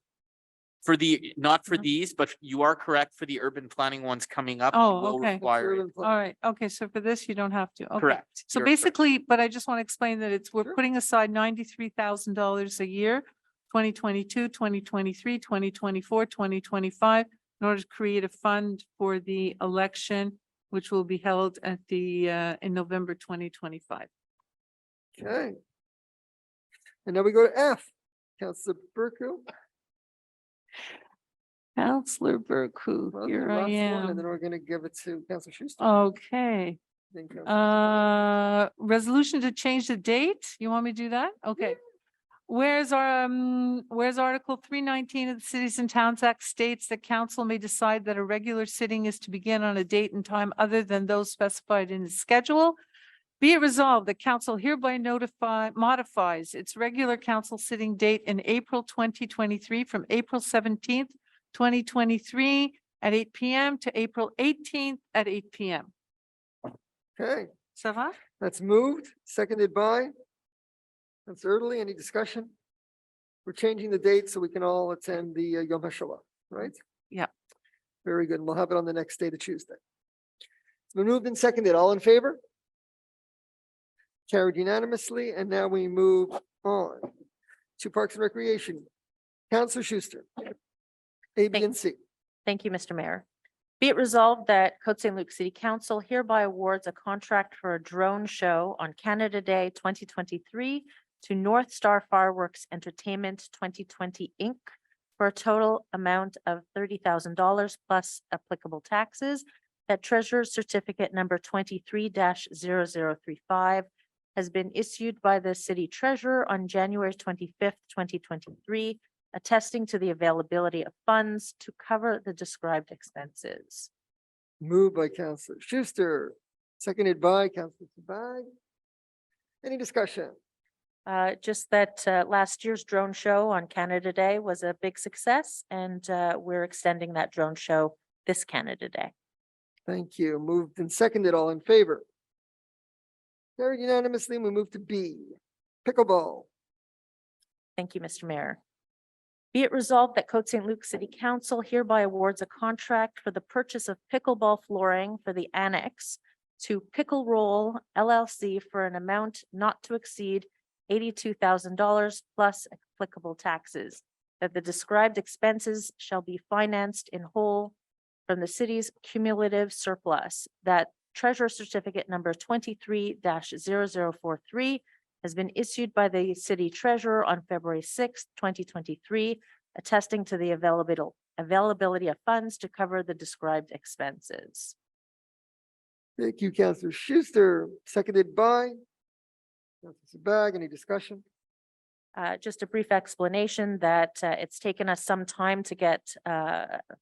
Not for Mhm. these, but you are correct for the urban planning ones coming up. you Oh, will okay. require it. Urban plan. All right. Okay, so for this, you don't have to. Okay. Correct. So You're correct. basically, but I just want to explain that we're Sure. putting aside $93,000 a year, 2022, 2023, 2024, 2025, in order to create a fund for the election, which will be held at in November 2025. Okay. And now we go to F. Counselor Berku. Counselor Berku, Well, the here I last one, and then am. we're gonna give it to Counselor Schuster. Okay. Then Counselor- Resolution to change the date? You want me to do that? Okay. Where's Article 319 of the Cities and Towns Act states that council may decide that a regular sitting is to begin on a date and time other than those specified in its schedule. Be it resolved that council hereby modifies its regular council sitting date in April 2023 from April 17th, 2023 at 8 PM to April 18th at 8 PM. Okay, Ça va? that's moved, seconded by. Counselor Erdely, any discussion? We're changing the date so we can all attend the Yom HaShoah, right? Yeah. Very good. and We'll have it on the next day, the Tuesday. It's been moved and seconded. All in favor? Carried unanimously, and now we move on to Parks and Recreation. Counselor Schuster. A, B, and C. Thank you, Mr. Mayor. Be it resolved that Côte Saint-Luc City Council hereby awards a contract for a drone show on Canada Day 2023 to North Star Fireworks Entertainment 2020 Inc. for a total amount of $30,000 plus applicable taxes. That Treasurer's Certificate number 23-0035 has been issued by the City Treasurer on January 25th, 2023, attesting to the availability of funds to cover the described expenses. Moved by Counselor Schuster, seconded by Counselor Sabag. Any discussion? Just that last year's drone show on Canada Day was a big success, and we're extending that drone show this Canada Day. Thank you. Moved and seconded. All in favor? Carried unanimously. We move to B, pickleball. Thank you, Mr. Mayor. Be it resolved that Côte Saint-Luc City Council hereby awards a contract for the purchase of pickleball flooring for the annex to Pickle Roll LLC for an amount not to exceed $82,000 plus applicable taxes. That the described expenses shall be financed in whole from the city's cumulative surplus. That Treasurer Certificate number 23-0043 has been issued by the City Treasurer on February 6th, 2023, attesting to the availability of funds to cover the described expenses. Thank you, Counselor Schuster, seconded by Counselor Sabag. Any discussion? Just a brief explanation that it's taken us some time to get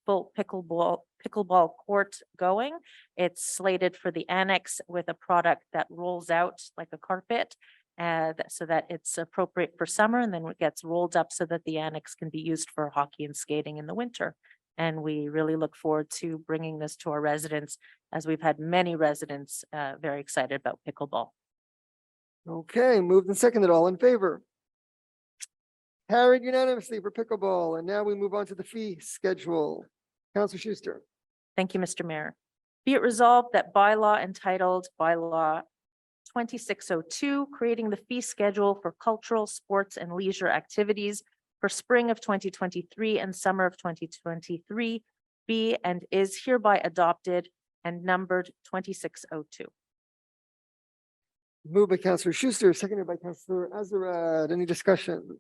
full pickleball court going. It's slated for the annex with a product that rolls out like a carpet, so that it's appropriate for summer, and then it gets rolled up so that the annex can be used for hockey and skating in the winter. And we really look forward to bringing this to our residents, as we've had many residents very excited about pickleball. Okay, moved and seconded, all in favor? Carried unanimously for pickleball, and now we move on to the fee schedule. Councillor Schuster. Thank you, Mr. Mayor. Be it resolved that bylaw entitled Bylaw 2602, creating the fee schedule for cultural, sports, and leisure activities for spring of 2023 and summer of 2023 be and is hereby adopted and numbered 2602. Moved by Councillor Schuster, seconded by Councillor Azarad. Any discussion?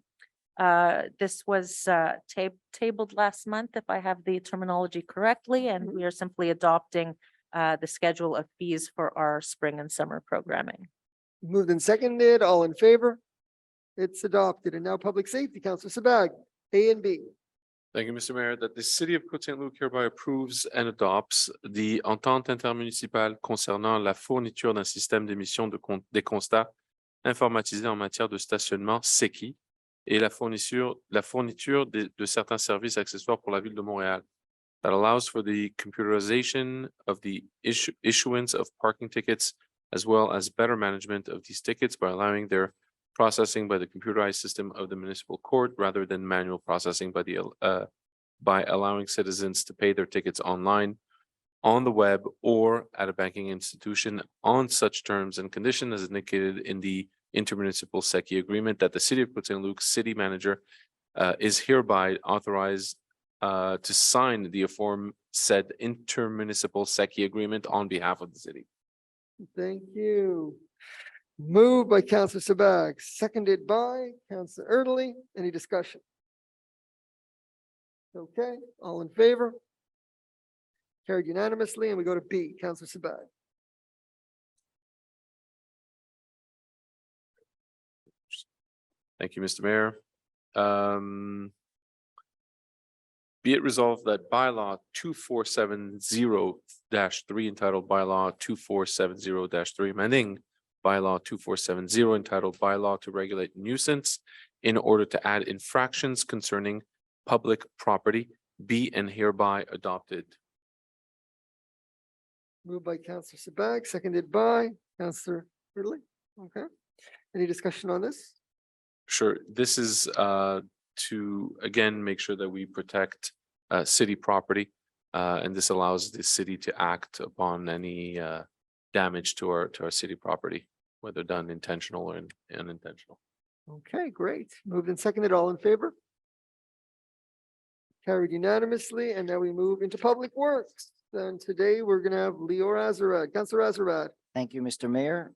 This was tabled last month, if I have the terminology correctly, and we are simply adopting the schedule of fees for our spring and summer programming. Moved and seconded, all in favor? It's adopted. And now public safety, Councillor Sabag, A and B. Thank you, Mr. Mayor, that the city of Côte Saint-Luc hereby approves and adopts the entente intermunicipale concernant la fourniture d'un système d'émission des constats informatisés en matière de stationnement SECI et la fourniture de certains services accessoires pour la ville de Montréal. That allows for the computerization of the issuance of parking tickets, as well as better management of these tickets by allowing their processing by the computerized system of the municipal court rather than manual processing by allowing citizens to pay their tickets online, on the web, or at a banking institution on such terms and conditions as indicated in the intermunicipal SECI agreement that the city of Côte Saint-Luc city manager is hereby authorized to sign the aforesaid intermunicipal SECI agreement on behalf of the city. Thank you. Moved by Councillor Sabag, seconded by Councillor Erdely. Any discussion? Okay, all in favor? Carried unanimously, and we go to B, Councillor Sabag. Thank you, Mr. Mayor. Be it resolved that bylaw 2470-3 entitled bylaw 2470-3 amending bylaw 2470 entitled bylaw to regulate nuisance in order to add infractions concerning public property be and hereby adopted. Moved by Councillor Sabag, seconded by Councillor Erdely. Okay, any discussion on this? Sure, this is to again make sure that we protect city property, and this allows the city to act upon any damage to our city property, whether done intentional or unintentional. Okay, great. Moved and seconded, all in favor? Carried unanimously, and now we move into Public Works. And today we're gonna have Leor Azarad. Councillor Azarad. Thank you, Mr. Mayor.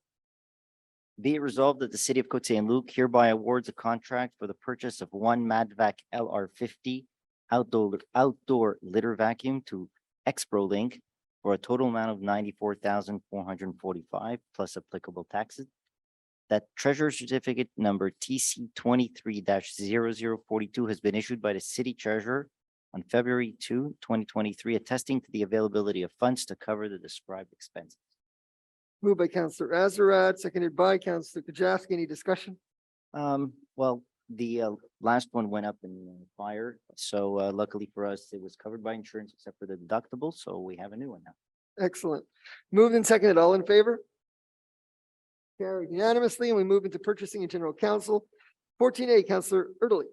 Be it resolved that the city of Côte Saint-Luc hereby awards a contract for the purchase of one Madvac LR50 outdoor litter vacuum to ExproLink for a total amount of $94,445 plus applicable taxes. That treasurer certificate number TC 23-0042 has been issued by the city treasurer on February 2, 2023, attesting to the availability of funds to cover the described expenses. Moved by Councillor Azarad, seconded by Councillor Kajewski. Any discussion? Well, the last one went up in fire, so luckily for us, it was covered by insurance except for the deductible, so we have a new one now. Excellent. Moved and seconded, all in favor? Carried unanimously, and we move into purchasing and general counsel. 14A, Councillor Erdely.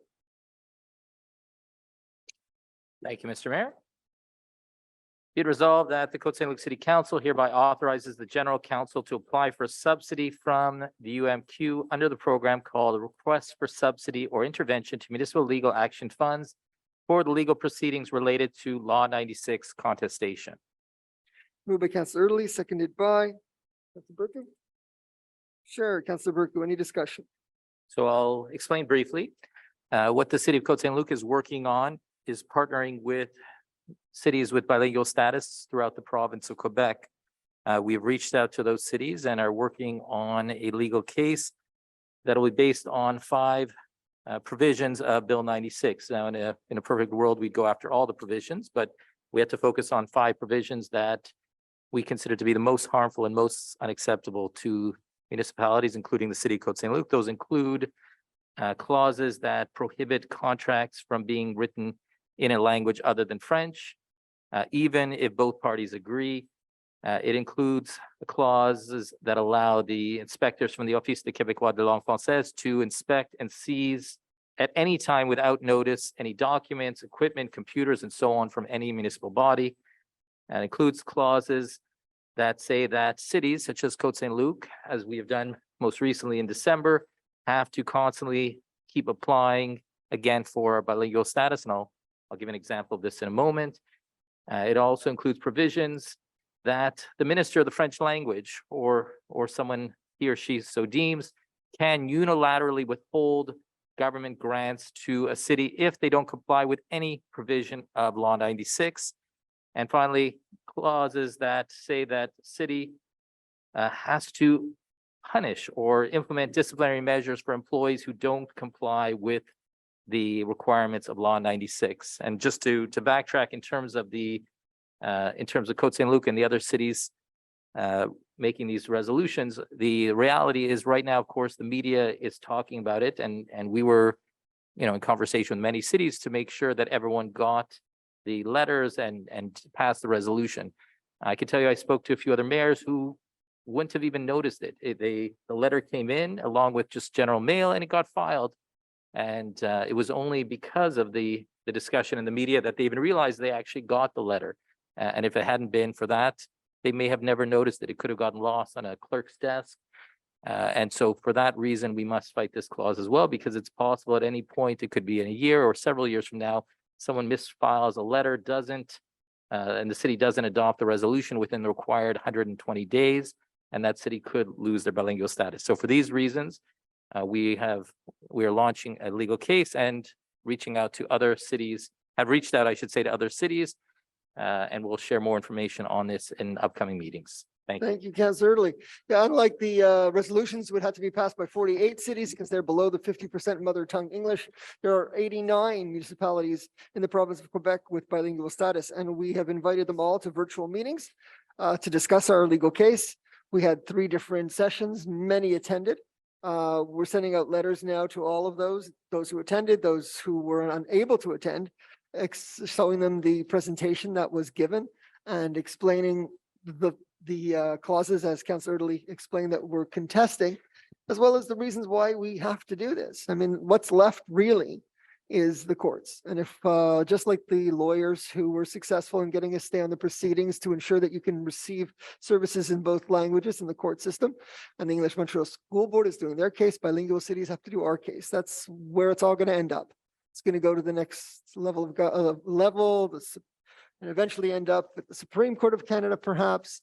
Thank you, Mr. Mayor. Be it resolved that the Côte Saint-Luc City Council hereby authorizes the general counsel to apply for a subsidy from the UMQ under the program called Request for Subsidy or Intervention to Municipal Legal Action Funds for the legal proceedings related to Law 96 contestation. Moved by Councillor Erdely, seconded by Councillor Burku. Sure, Councillor Burku, any discussion? So I'll explain briefly. What the city of Côte Saint-Luc is working on is partnering with cities with bilingual status throughout the province of Quebec. We've reached out to those cities and are working on a legal case that will be based on 5 provisions of Bill 96. Now, in a perfect world, we'd go after all the provisions, but we have to focus on 5 provisions that we consider to be the most harmful and most unacceptable to municipalities, including the city of Côte Saint-Luc. Those include clauses that prohibit contracts from being written in a language other than French, even if both parties agree. It includes clauses that allow the inspectors from the Office de Québécois de langue française to inspect and seize at any time without notice any documents, equipment, computers, and so on from any municipal body. And includes clauses that say that cities such as Côte Saint-Luc, as we have done most recently in December, have to constantly keep applying again for bilingual status. And I'll give an example of this in a moment. It also includes provisions that the minister of the French language or someone he or she so deems can unilaterally withhold government grants to a city if they don't comply with any provision of Law 96. And finally, clauses that say that city has to punish or implement disciplinary measures for employees who don't comply with the requirements of Law 96. And just to backtrack in terms of Côte Saint-Luc and the other cities making these resolutions, the reality is right now, of course, the media is talking about it, and we were, in conversation with many cities to make sure that everyone got the letters and passed the resolution. I can tell you, I spoke to a few other mayors who wouldn't have even noticed it. The letter came in along with just general mail, and it got filed. And it was only because of the discussion in the media that they even realized they actually got the letter. And if it hadn't been for that, they may have never noticed it. It could have gotten lost on a clerk's desk. And so for that reason, we must fight this clause as well, because it's possible at any point, it could be in a year or several years from now, someone misfiles a letter, and the city doesn't adopt the resolution within the required 120 days, and that city could lose their bilingual status. So for these reasons, we are launching a legal case and reaching out to other cities, have reached out, I should say, to other cities, and we'll share more information on this in upcoming meetings. Thank you. Thank you, Councillor Erdely. Yeah, unlike the resolutions would have to be passed by 48 cities because they're below the 50% mother tongue English. There are 89 municipalities in the province of Quebec with bilingual status, and we have invited them all to virtual meetings to discuss our legal case. We had 3 different sessions, many attended. We're sending out letters now to all of those who attended, those who were unable to attend, showing them the presentation that was given and explaining the clauses, as Councillor Erdely explained, that we're contesting, as well as the reasons why we have to do this. I mean, what's left really is the courts. And if just like the lawyers who were successful in getting a stay on the proceedings to ensure that you can receive services in both languages in the court system, and the English Montreal School Board is doing their case, bilingual cities have to do our case. That's where it's all going to end up. It's going to go to the next level and eventually end up at the Supreme Court of Canada, perhaps,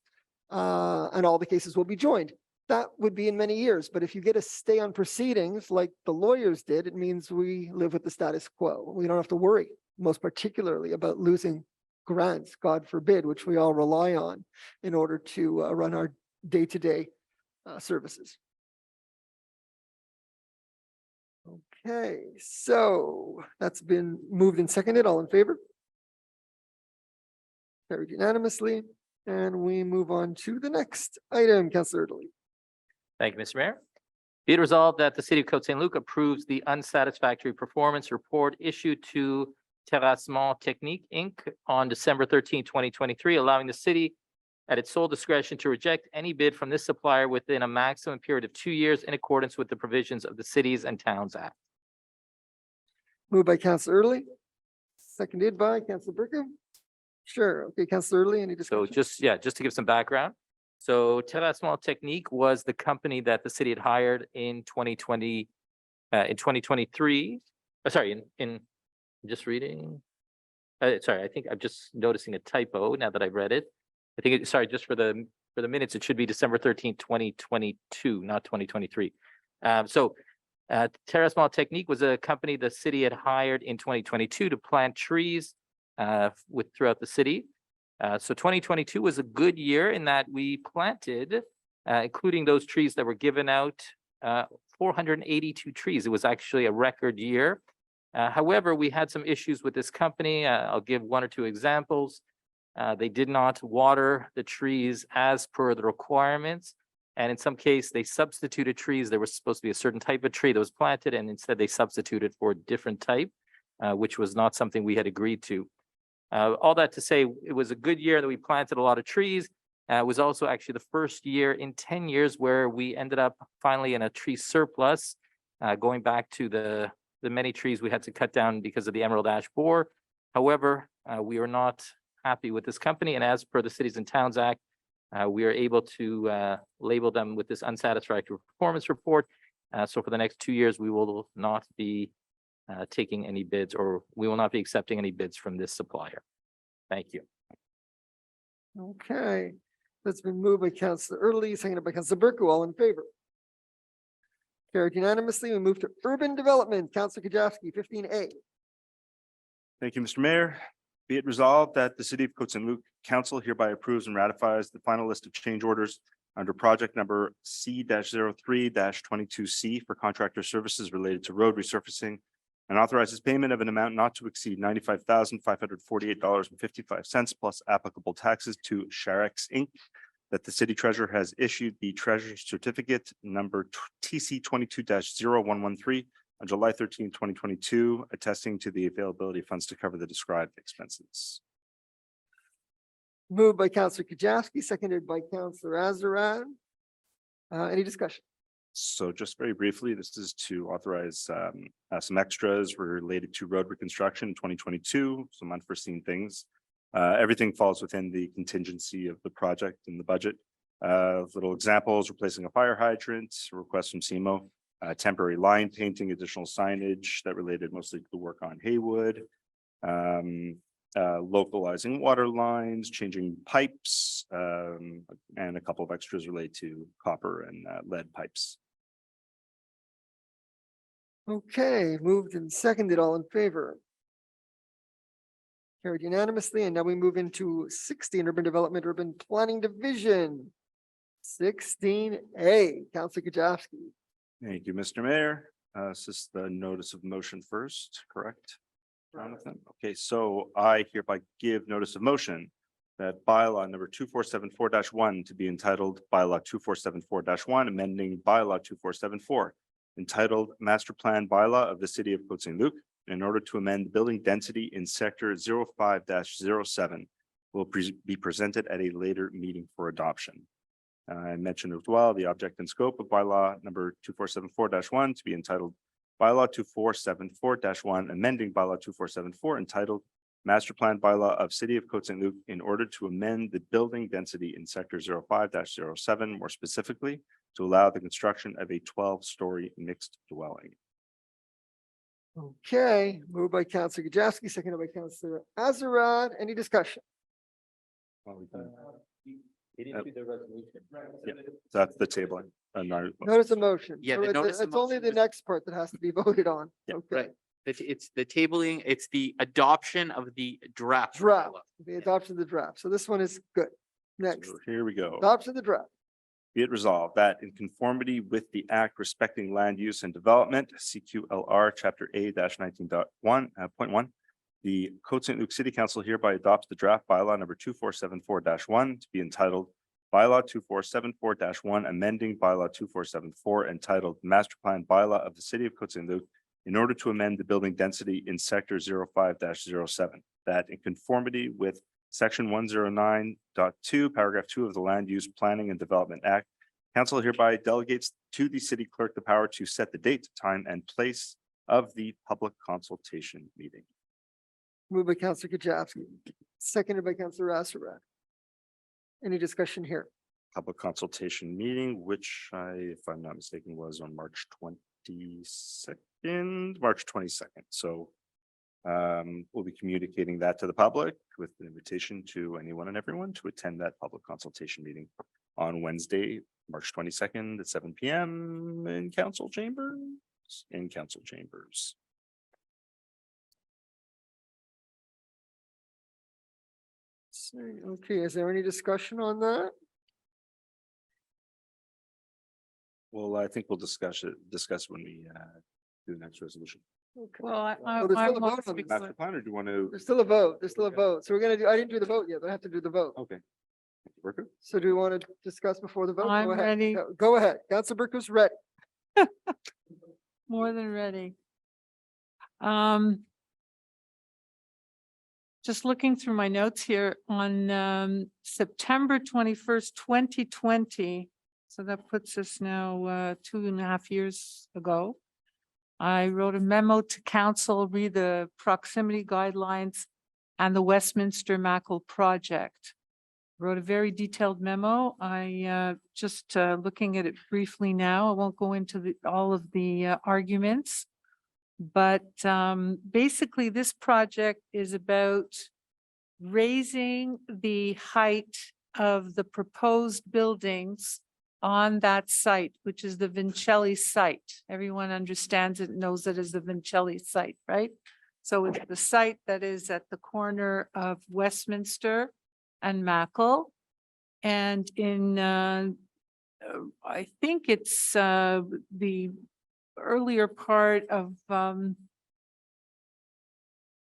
and all the cases will be joined. That would be in many years, but if you get a stay on proceedings like the lawyers did, it means we live with the status quo. We don't have to worry, most particularly about losing grants, God forbid, which we all rely on in order to run our day-to-day services. Okay, so that's been moved and seconded. All in favor? Carried unanimously. And we move on to the next item, Councillor Erdely. Thank you, Mr. Mayor. Be it resolved that the city of Côte Saint-Luc approves the unsatisfactory performance report issued to Terrassement Technique, Inc. on December 13, 2023, allowing the city at its sole discretion to reject any bid from this supplier within a maximum period of 2 years in accordance with the provisions of the Cities and Towns Act. Moved by Councillor Erdely, seconded by Councillor Burkham. Sure. Okay, Councillor Erdely, any So discussion? just to give some background. So Terrassement Technique was the company that the city had hired in 2020, in 2023. I'm just reading. Sorry, I think I'm just noticing a typo now that I've read it. I think, just for the minutes, it should be December 13th, 2022, not 2023. Terrassement Technique was a company the city had hired in 2022 to plant trees throughout the city. So 2022 was a good year in that we planted, including those trees that were given out, 482 trees. It was actually a record year. However, we had some issues with this company. I'll give 1 or 2 examples. They did not water the trees as per the requirements. And in some case, they substituted trees. There was supposed to be a certain type of tree that was planted, and instead they substituted for a different type. which was not something we had agreed to. All that to say, it was a good year that we planted a lot of trees. It was also actually the first year in 10 years where we ended up finally in a tree surplus, going back to the many trees we had to cut down because of the emerald ash borer. However, we are not happy with this company, and as per the Cities and Towns Act, we are able to label them with this unsatisfactory performance report. So for the next 2 years, we will not be taking any bids, or we will not be accepting any bids from this supplier. Thank you. Okay, that's been moved by Councillor Early, seconded by Councillor Berku. All in favor? Carried unanimously. We move to urban development. Councillor Kajewski, 15A. Thank you, Mr. Mayor. Be it resolved that the City of Côte Saint-Luc Council hereby approves and ratifies the final list of change orders under project number C-03-22C for contractor services related to road resurfacing, and authorizes payment of an amount not to exceed $95,548.55 plus applicable taxes to Sharex Inc. That the city treasurer has issued the treasurer's certificate number TC 22-0113 on July 13, 2022, attesting to the availability of funds to cover the described expenses. Moved by Councillor Kajewski, seconded by Councillor Azarad. Any discussion? So just very briefly, this is to authorize some extras related to road reconstruction in 2022, some unforeseen things. Everything falls within the contingency of the project in the budget. Little examples: replacing a fire hydrant, request from SEMO, temporary line painting, additional signage that related mostly to the work on Haywood, localizing water lines, changing pipes, and a couple of extras related to copper and lead pipes. Okay, moved and seconded. All in favor? Carried unanimously. And now we move into 16, urban development, urban planning division. 16A, Councillor Kajewski. Thank you, Mr. Mayor. This is the notice of motion first, correct? Jonathan? Okay, so I hereby give notice of motion that bylaw number 2474-1 to be entitled bylaw 2474-1, amending bylaw 2474, entitled Master Plan Bylaw of the City of Côte Saint-Luc, in order to amend building density in sector 05-07, will be presented at a later meeting for adoption. I mentioned as well the object and scope of bylaw number 2474-1 to be entitled bylaw 2474-1, amending bylaw 2474, entitled Master Plan Bylaw of City of Côte Saint-Luc, in order to amend the building density in sector 05-07, more specifically, to allow the construction of a 12-story mixed dwelling. Okay, moved by Councillor Kajewski, seconded by Councillor Azarad. Any discussion? That's the tabling. Notice of motion. Yeah, So the notice of it's only motion the was- next part that has to be voted on. Yeah, Okay. Right. It's the tabling, it's the adoption of the draft. Draft, bylaw. the adoption of the draft. So this one is good. Next, So here we go. adoption of the draft. Be it resolved that in conformity with the Act respecting land use and development, CQLR, Chapter A-19.1.1, the Côte Saint-Luc City Council hereby adopts the draft bylaw number 2474-1 to be entitled Bylaw 2474-1, amending Bylaw 2474, entitled Master Plan Bylaw of the City of Côte Saint-Luc, in order to amend the building density in sector 05-07, that in conformity with Section 109.2, paragraph 2 of the Land Use Planning and Development Act, council hereby delegates to the city clerk the power to set the date, time, and place of the public consultation meeting. Moved by Councillor Kajewski, seconded by Councillor Azarad. Any discussion here? Public consultation meeting, which if I'm not mistaken, was on March 22nd. So we'll be communicating that to the public with an invitation to anyone and everyone to attend that public consultation meeting on Wednesday, March 22nd at 7 p.m. in council chambers. Okay, is there any discussion on that? Well, I think we'll discuss when we do the next resolution. Okay. Well, Well, there's still a vote on The this. master plan, or do you want to? There's still a vote. There's still a vote. So we're gonna do, I didn't do the vote yet. I have to do the vote. Okay. Worker? So do we want to discuss before the vote? I'm Go ahead. ready. Go ahead. Councillor Berku's ready. more than ready. just looking through my notes here on September 21st, 2020. So that puts us now 2.5 years ago. I wrote a memo to council, read the proximity guidelines and the Westminster Mackle project. Wrote a very detailed memo. I just looking at it briefly now. I won't go into all of the arguments. But basically, this project is about raising the height of the proposed buildings on that site, which is the Vincelli site. Everyone understands it, knows it as the Vincelli site, right? So it's the site that is at the corner of Westminster and Mackle. And in, I think it's the earlier part of,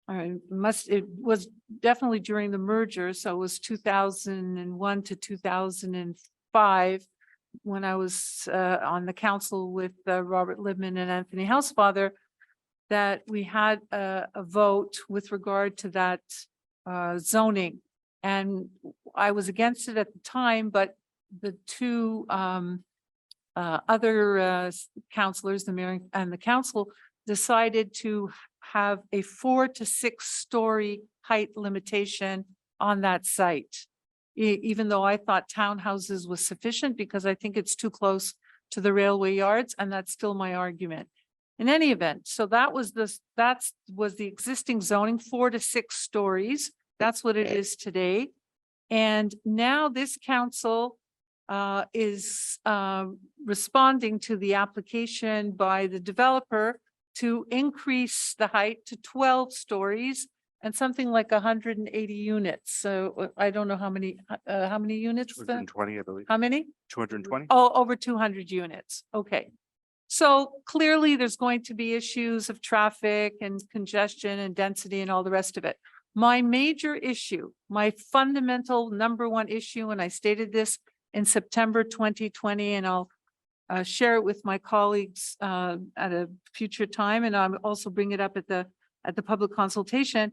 it was definitely during the merger. So it was 2001 to 2005 when I was on the council with Robert Libman and Anthony Housefather, that we had a vote with regard to that zoning. And I was against it at the time, but the two other councilors, the mayor and the council, decided to have a 4 to 6 story height limitation on that site. Even though I thought townhouses was sufficient, because I think it's too close to the railway yards, and that's still my argument. In any event, so that was the existing zoning, 4 to 6 stories. That's what it is today. And now this council is responding to the application by the developer to increase the height to 12 stories and something like 180 units. So I don't know how many units? 220, I believe. How many? 220? Oh, over 200 units. Okay. So clearly there's going to be issues of traffic and congestion and density and all the rest of it. My major issue, my fundamental #1 issue, and I stated this in September 2020, and I'll share it with my colleagues at a future time, and I'll also bring it up at the public consultation,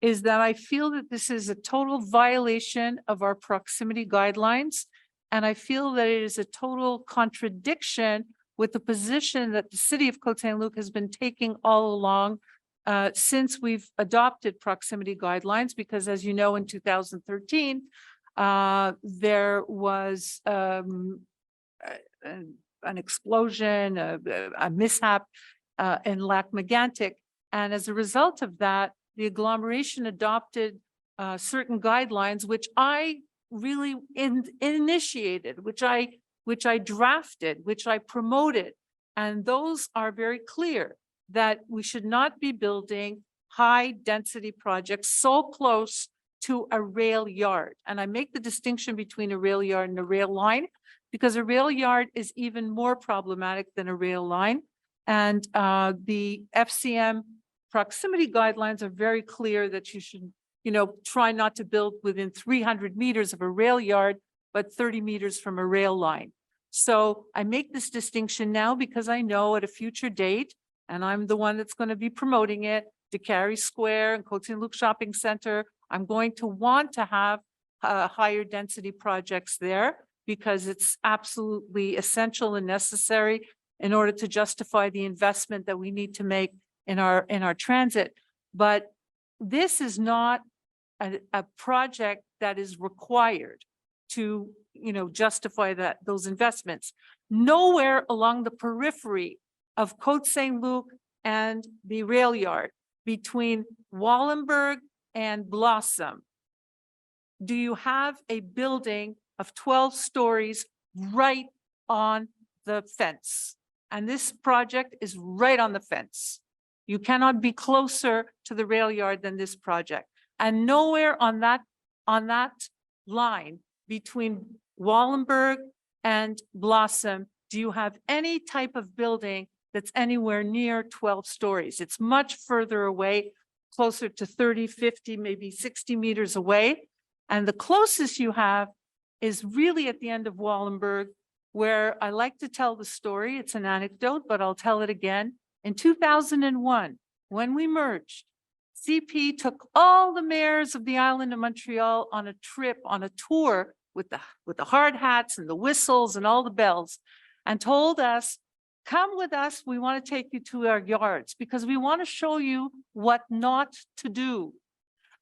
is that I feel that this is a total violation of our proximity guidelines. And I feel that it is a total contradiction with the position that the city of Côte Saint-Luc has been taking all along since we've adopted proximity guidelines, because as you know, in 2013, there was an explosion, a mishap in Lac Megantic. And as a result of that, the agglomeration adopted certain guidelines, which I really initiated, which I drafted, which I promoted. And those are very clear that we should not be building high density projects so close to a rail yard. And I make the distinction between a rail yard and a rail line, because a rail yard is even more problematic than a rail line. And the FCM proximity guidelines are very clear that you should, try not to build within 300 meters of a rail yard, but 30 meters from a rail line. So I make this distinction now because I know at a future date, and I'm the one that's going to be promoting it, DeCarry Square and Côte Saint-Luc Shopping Center, I'm going to want to have higher density projects there, because it's absolutely essential and necessary in order to justify the investment that we need to make in our transit. But this is not a project that is required to, justify those investments. Nowhere along the periphery of Côte Saint-Luc and the rail yard between Wallenberg and Blossom do you have a building of 12 stories right on the fence. And this project is right on the fence. You cannot be closer to the rail yard than this project. And nowhere on that line between Wallenberg and Blossom do you have any type of building that's anywhere near 12 stories. It's much further away, closer to 30, 50, maybe 60 meters away. And the closest you have is really at the end of Wallenberg, where I like to tell the story. It's an anecdote, but I'll tell it again. In 2001, when we merged, CP took all the mayors of the island of Montreal on a trip, on a tour with the hard hats and the whistles and all the bells, and told us, come with us, we want to take you to our yards because we want to show you what not to do.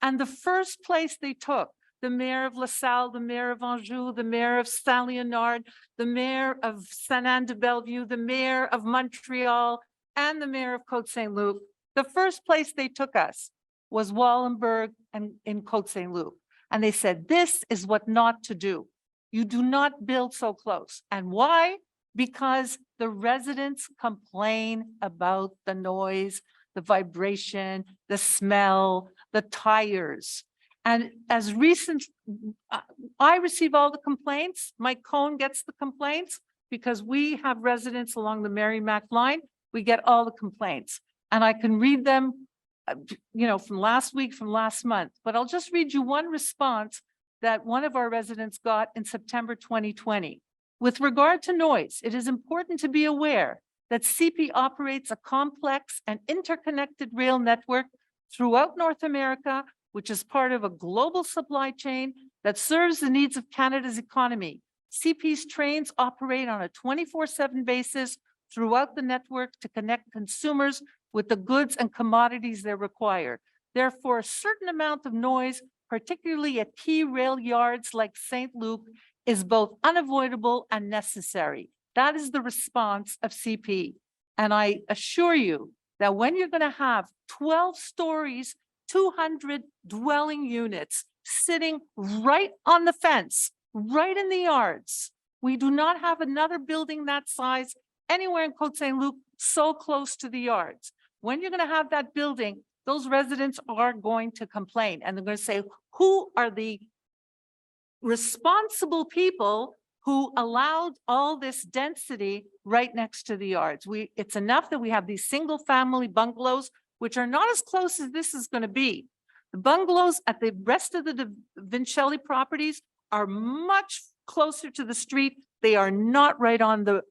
And the first place they took, the mayor of LaSalle, the mayor of Anjou, the mayor of Saint-Léonard, the mayor of Sainte-Anne-de-Bellevue, the mayor of Montreal, and the mayor of Côte Saint-Luc, the first place they took us was Wallenberg and in Côte Saint-Luc. And they said, this is what not to do. You do not build so close. And why? Because the residents complain about the noise, the vibration, the smell, the tires. And as recent, I receive all the complaints. Mike Cohn gets the complaints because we have residents along the Merrimack line. We get all the complaints and I can read them, from last week, from last month, but I'll just read you one response that one of our residents got in September 2020. With regard to noise, it is important to be aware that CP operates a complex and interconnected rail network throughout North America, which is part of a global supply chain that serves the needs of Canada's economy. CP's trains operate on a 24/7 basis throughout the network to connect consumers with the goods and commodities they require. Therefore, a certain amount of noise, particularly at key rail yards like St. Luc, is both unavoidable and necessary. That is the response of CP. And I assure you that when you're going to have 12 stories, 200 dwelling units sitting right on the fence, right in the yards, we do not have another building that size anywhere in Côte Saint-Luc so close to the yards. When you're going to have that building, those residents are going to complain and they're going to say, who are the responsible people who allowed all this density right next to the yards? It's enough that we have these single family bungalows, which are not as close as this is going to be. The bungalows at the rest of the Vincelli properties are much closer to the street. They are not right on the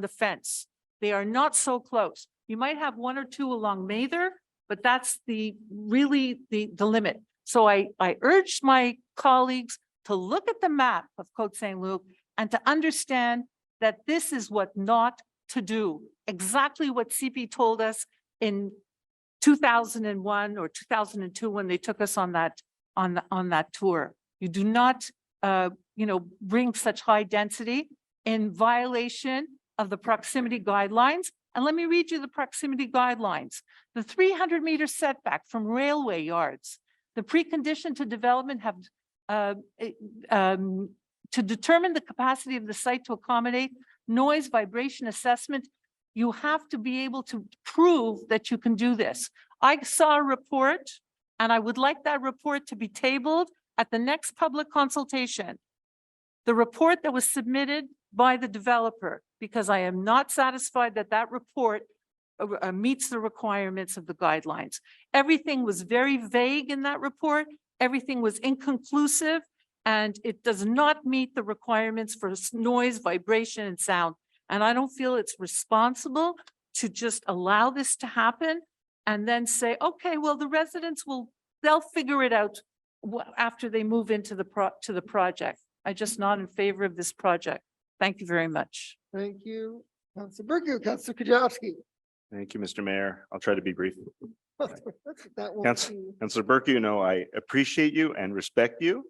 fence. They are not so close. You might have one or two along Mather, but that's really the limit. So I urge my colleagues to look at the map of Côte Saint-Luc and to understand that this is what not to do. Exactly what CP told us in 2001 or 2002 when they took us on that tour. You do not bring such high density in violation of the proximity guidelines. And let me read you the proximity guidelines. The 300-meter setback from railway yards. The precondition to development to determine the capacity of the site to accommodate noise vibration assessment. You have to be able to prove that you can do this. I saw a report and I would like that report to be tabled at the next public consultation. The report that was submitted by the developer, because I am not satisfied that that report meets the requirements of the guidelines. Everything was very vague in that report. Everything was inconclusive and it does not meet the requirements for noise, vibration, and sound. And I don't feel it's responsible to just allow this to happen and then say, okay, well, the residents they'll figure it out after they move into the project. I'm just not in favor of this project. Thank you very much. Thank you, Councilor Berkey. Councilor Kujawski. Thank you, Mr. Mayor. I'll try to be brief. That won't Councilor Berkey, I appreciate you and respect you,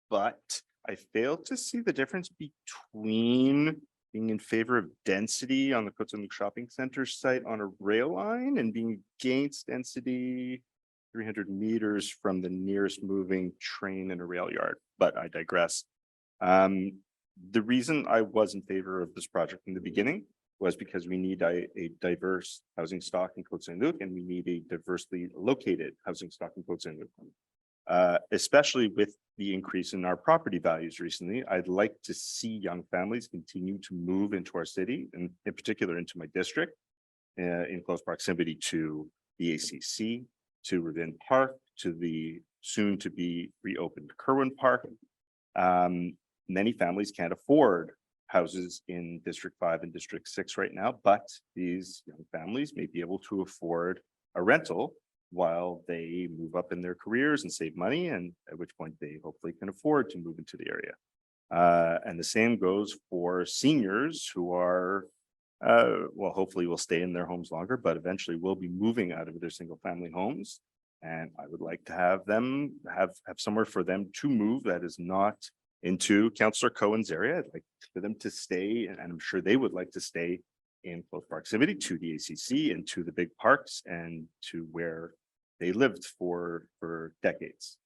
but I fail to see the difference between being in favor of density on the Côte Saint-Luc Shopping Center site on a rail line and being against density 300 meters from the nearest moving train and a rail yard, but I digress. The reason I was in favor of this project in the beginning was because we need a diverse housing stock in Côte Saint-Luc and we need a diversely located housing stock in Côte Saint-Luc. Especially with the increase in our property values recently, I'd like to see young families continue to move into our city and in particular into my district in close proximity to the ACC, to Ravine Park, to the soon to be reopened Kerwin Park. Many families can't afford houses in District 5 and District 6 right now, but these young families may be able to afford a rental while they move up in their careers and save money, and at which point they hopefully can afford to move into the area. And the same goes for seniors who are, well, hopefully will stay in their homes longer, but eventually will be moving out of their single family homes. And I would like to have them have somewhere for them to move that is not into Councillor Cohen's area. I'd like for them to stay, and I'm sure they would like to stay in close proximity to the ACC and to the big parks and to where they lived for decades.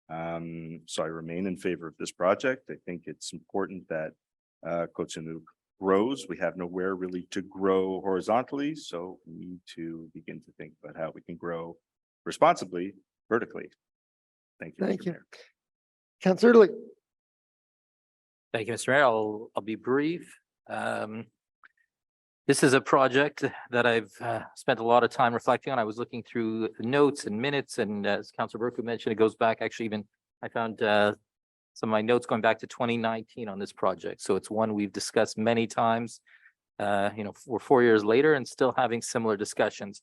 So I remain in favor of this project. I think it's important that Côte Saint-Luc grows. We have nowhere really to grow horizontally, so we need to begin to think about how we can grow responsibly vertically. Thank you. Thank Mr. you. Mayor. Councillor Lee. Thank you, Mr. Mayor. I'll be brief. This is a project that I've spent a lot of time reflecting on. I was looking through the notes and minutes, and as Councillor Burku mentioned, it goes back actually even, I found some of my notes going back to 2019 on this project. So it's one we've discussed many times. We're 4 years later and still having similar discussions.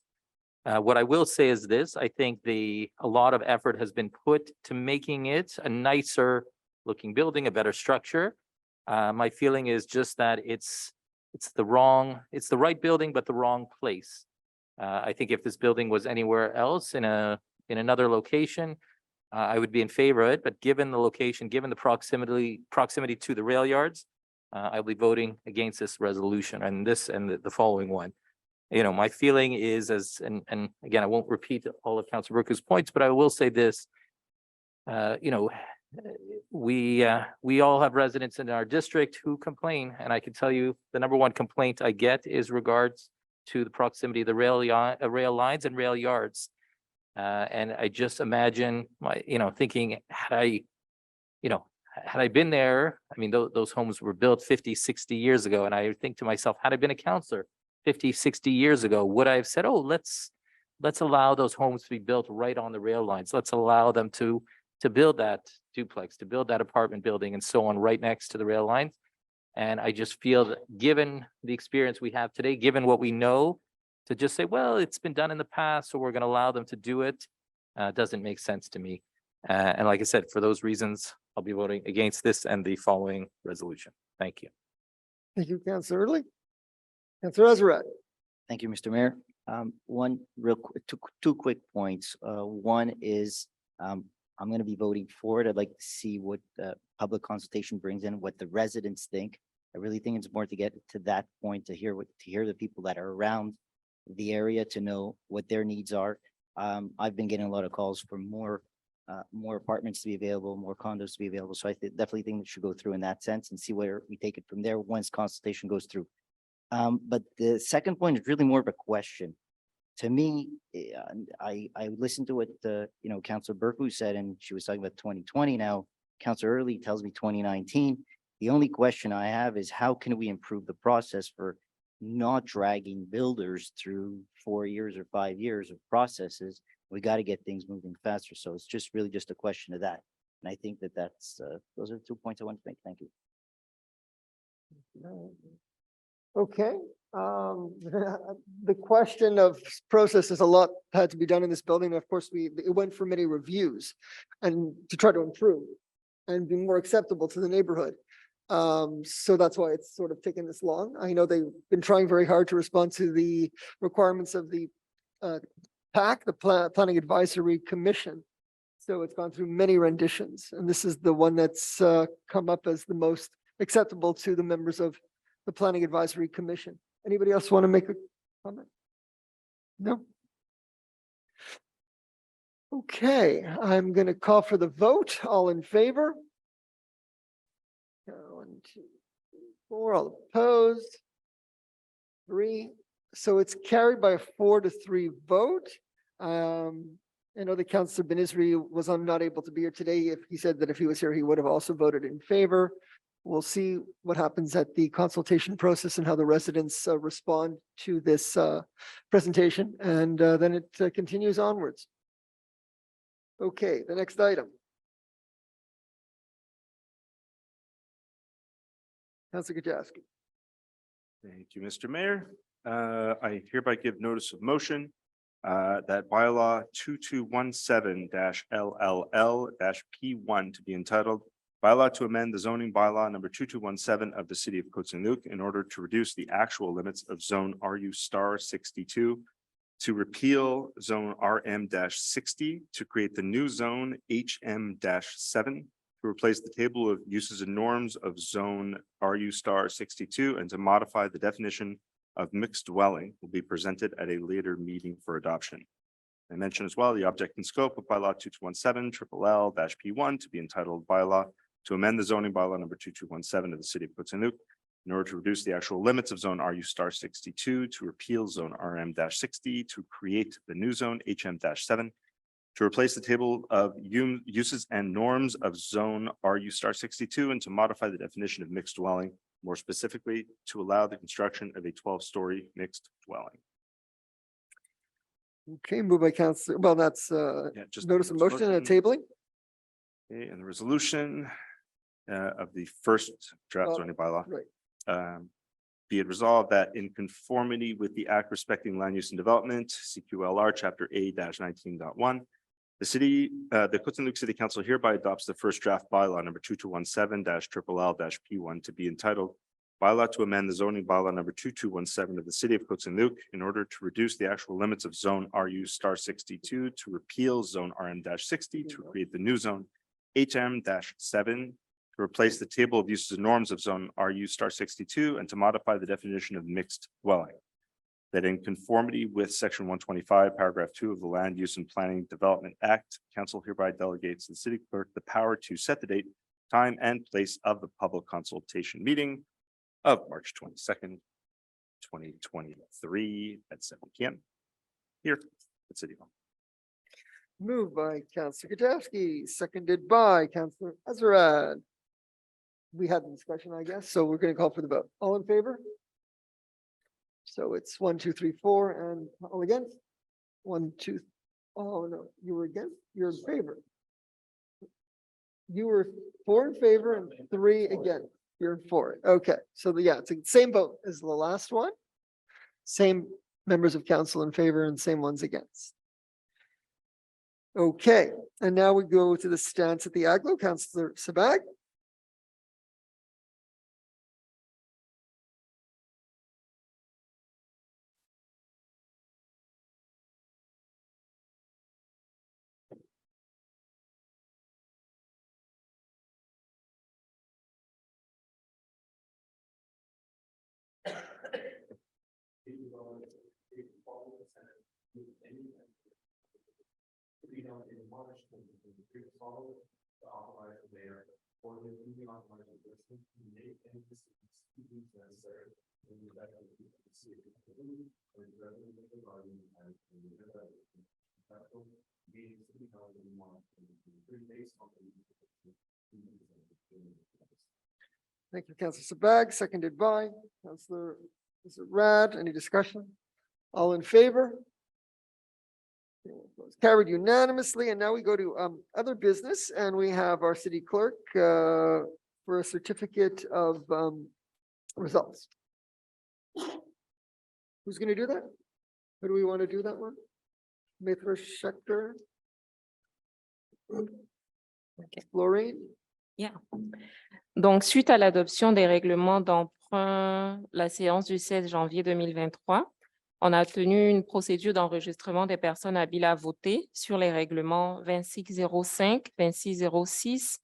What I will say is this: I think a lot of effort has been put to making it a nicer looking building, a better structure. My feeling is just that it's the right building, but the wrong place. I think if this building was anywhere else in another location, I would be in favor of it. But given the location, given the proximity to the rail yards, I'll be voting against this resolution and the following one. My feeling is and again, I won't repeat all of Councilor Burku's points, but I will say this. We all have residents in our district who complain, and I can tell you the number one complaint I get is regards to the proximity of the rail lines and rail yards. And I just imagine thinking, had I been there, I mean, those homes were built 50, 60 years ago. And I think to myself, had I been a councillor 50, 60 years ago, would I have said, oh, let's allow those homes to be built right on the rail lines. Let's allow them to build that duplex, to build that apartment building and so on right next to the rail lines. And I just feel that given the experience we have today, given what we know, to just say, well, it's been done in the past, so we're going to allow them to do it, doesn't make sense to me. And like I said, for those reasons, I'll be voting against this and the following resolution. Thank you. Thank you, Councillor Early. Councillor Ezra. Thank you, Mr. Mayor. One real quick, two quick points. One is, I'm going to be voting for it. I'd like to see what public consultation brings in, what the residents think. I really think it's more to get to that point, to hear the people that are around the area, to know what their needs are. I've been getting a lot of calls for more apartments to be available, more condos to be available. So I definitely think it should go through in that sense and see where we take it from there once consultation goes through. But the second point is really more of a question. To me, I listened to what Councillor Burku said, and she was talking about 2020. Now, Councillor Early tells me 2019. The only question I have is how can we improve the process for not dragging builders through 4 years or 5 years of processes? We got to get things moving faster. So it's just really just a question of that. And I think that's those are the 2 points I want to make. Thank you. Okay. The question of process is a lot had to be done in this building. Of course, it went for many reviews and to try to improve and be more acceptable to the neighborhood. So that's why it's sort of taken this long. I know they've been trying very hard to respond to the requirements of the PAC, the Planning Advisory Commission. So it's gone through many renditions, and this is the one that's come up as the most acceptable to the members of the Planning Advisory Commission. Anybody else want to make a comment? No? Okay, I'm going to call for the vote. All in favor? 1, 2, 3, 4. All opposed? 3. So it's carried by a 4-3 vote. I know that Councillor Benizri was not able to be here today. If he said that if he was here, he would have also voted in favor. We'll see what happens at the consultation process and how the residents respond to this presentation, and then it continues onwards. Okay, the next item. Councillor Gajewski. Thank you, Mr. Mayor. I hereby give notice of motion that bylaw 2217-LLL-P1 to be entitled bylaw to amend the zoning bylaw number 2217 of the city of Côte Saint-Luc in order to reduce the actual limits of zone RU star 62, to repeal zone RM-60, to create the new zone HM-7, to replace the table of uses and norms of zone RU star 62, and to modify the definition of mixed dwelling will be presented at a later meeting for adoption. I mentioned as well the object and scope of bylaw 2217-LL-P1 to be entitled bylaw to amend the zoning bylaw number 2217 of the city of Côte Saint-Luc in order to reduce the actual limits of zone RU star 62, to repeal zone RM-60, to create the new zone HM-7, to replace the table of uses and norms of zone RU star 62, and to modify the definition of mixed dwelling, more specifically, to allow the construction of a 12-story mixed dwelling. Okay, moved by Councillor, well, that's Just notice of motion and tabling. Okay, and the resolution of the first draft Well, zoning bylaw. right. Be it resolved that in conformity with the Act respecting land use and development, CQLR, Chapter A-19.1, the Côte Saint-Luc City Council hereby adopts the first draft bylaw number 2217-LL-P1 to be entitled bylaw to amend the zoning bylaw number 2217 of the city of Côte Saint-Luc in order to reduce the actual limits of zone RU star 62, to repeal zone RM-60, to create the new zone HM-7, to replace the table of uses and norms of zone RU star 62, and to modify the definition of mixed dwelling. That in conformity with section 125, paragraph 2 of the Land Use and Planning Development Act, council hereby delegates to the city clerk the power to set the date, time, and place of the public consultation meeting of March 22nd, 2023 at 7 p.m. here at City Hall. Moved by Councillor Gajewski, seconded by Councillor Azarad. We had the discussion, I guess, so we're going to call for the vote. All in favor? So it's 1, 2, 3, 4, and all against? 1, 2. Oh, no, you were against? You're in favor. You were 4 in favor and 3 against. You're for it. Okay, so it's the same vote as the last one. Same members of council in favor and same ones against. Okay, and now we go to the stance at the Aglo, Councillor Sabag. Thank you, Councillor Sabag, seconded by Councillor Rad. Any discussion? All in favor? Carried unanimously, and now we go to other business, and we have our city clerk for a certificate of results. Who's going to do that? Who do we want to do that one? Mithra Schechter? Florine? Yeah. Donc, suite à l'adoption des règlements d'emprunt, la séance du 16 janvier 2023, on a tenu une procédure d'enregistrement des personnes habiles à voter sur les règlements 2605, 2606,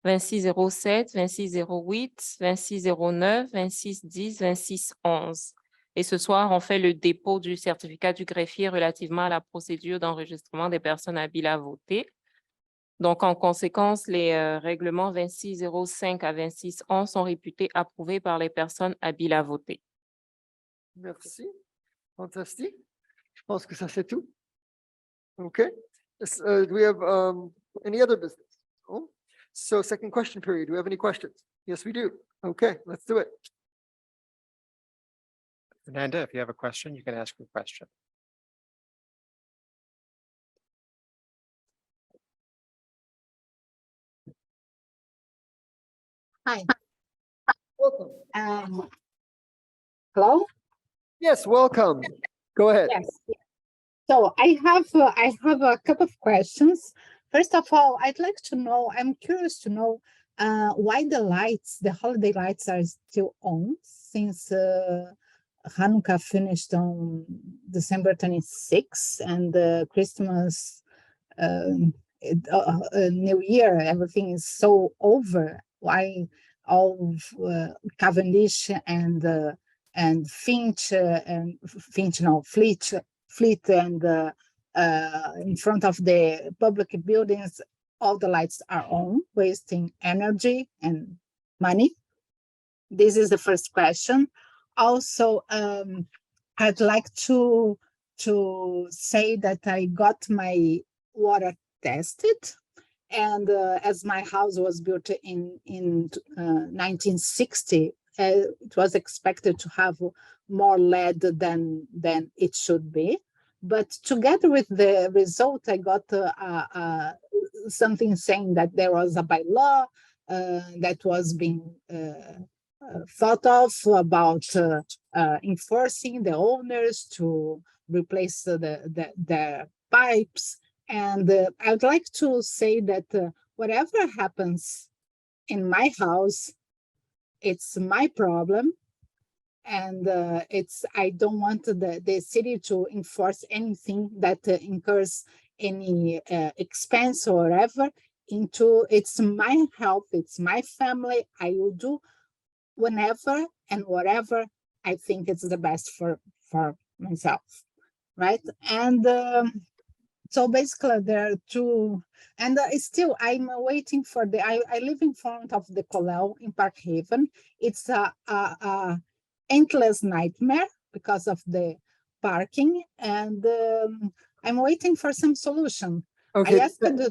2607, 2608, 2609, 2610, 2611. Et ce soir, on fait le dépôt du certificat du greffier relativement à la procédure d'enregistrement des personnes habiles à voter. Donc, en conséquence, les règlements 2605 à 2611 sont réputés approuvés par les personnes habiles à voter. Merci. Fantastique. Je pense que ça c'est tout. Okay. Do we have any other business? Oh. So second question period. Do we have any questions? Yes, we do. Okay, let's do it. Fernanda, if you have a question, you can ask your question. Hi. Welcome. Hello? Yes, welcome. Go ahead. Yes. So I have a couple of questions. First of all, I'd like to know, I'm curious to know why the holiday lights are still on since Hanukkah finished on December 26th and Christmas, New Year, everything is so over. Why all Cavendish and Finch Fleet and in front of the public buildings, all the lights are on, wasting energy and money? This is the first question. Also, I'd like to say that I got my water tested, and as my house was built in 1960, it was expected to have more lead than it should be. But together with the result, I got something saying that there was a bylaw that was being thought of about enforcing the owners to replace the pipes. And I would like to say that whatever happens in my house, it's my problem. And I don't want the city to enforce anything that incurs any expense or whatever into. It's my health, it's my family. I will do whenever and whatever I think it's the best for myself, right? And so basically there are two, and still I'm waiting for I live in front of the Colel in Park Haven. It's a endless nightmare because of the parking, and I'm waiting for some solution. Okay, I asked them to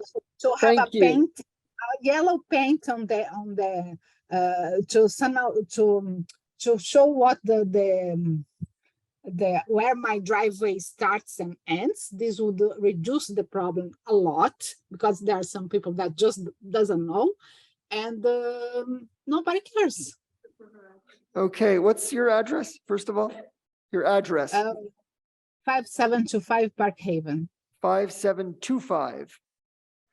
have a thank you. paint, a yellow paint on the to show what where my driveway starts and ends. This would reduce the problem a lot because there are some people that just doesn't know, and nobody cares. Okay, what's your address, first of all? Your address? 5725 Park Haven. 5725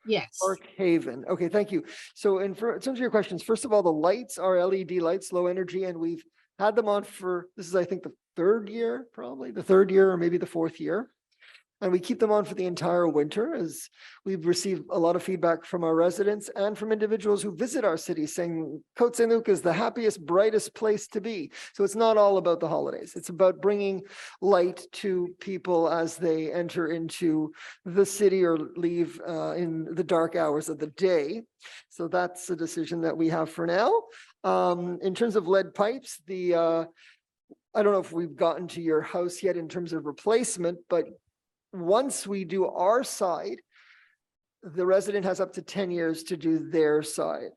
Yes. Park Haven. Okay, thank you. So in terms of your questions, first of all, the lights are LED lights, low energy, and we've had them on for, this is, I think, the third year, probably the third year or maybe the fourth year. And we keep them on for the entire winter, as we've received a lot of feedback from our residents and from individuals who visit our city saying Côte Saint-Luc is the happiest, brightest place to be. So it's not all about the holidays. It's about bringing light to people as they enter into the city or leave in the dark hours of the day. So that's a decision that we have for now. In terms of lead pipes, I don't know if we've gotten to your house yet in terms of replacement, but once we do our side, the resident has up to 10 years to do their side.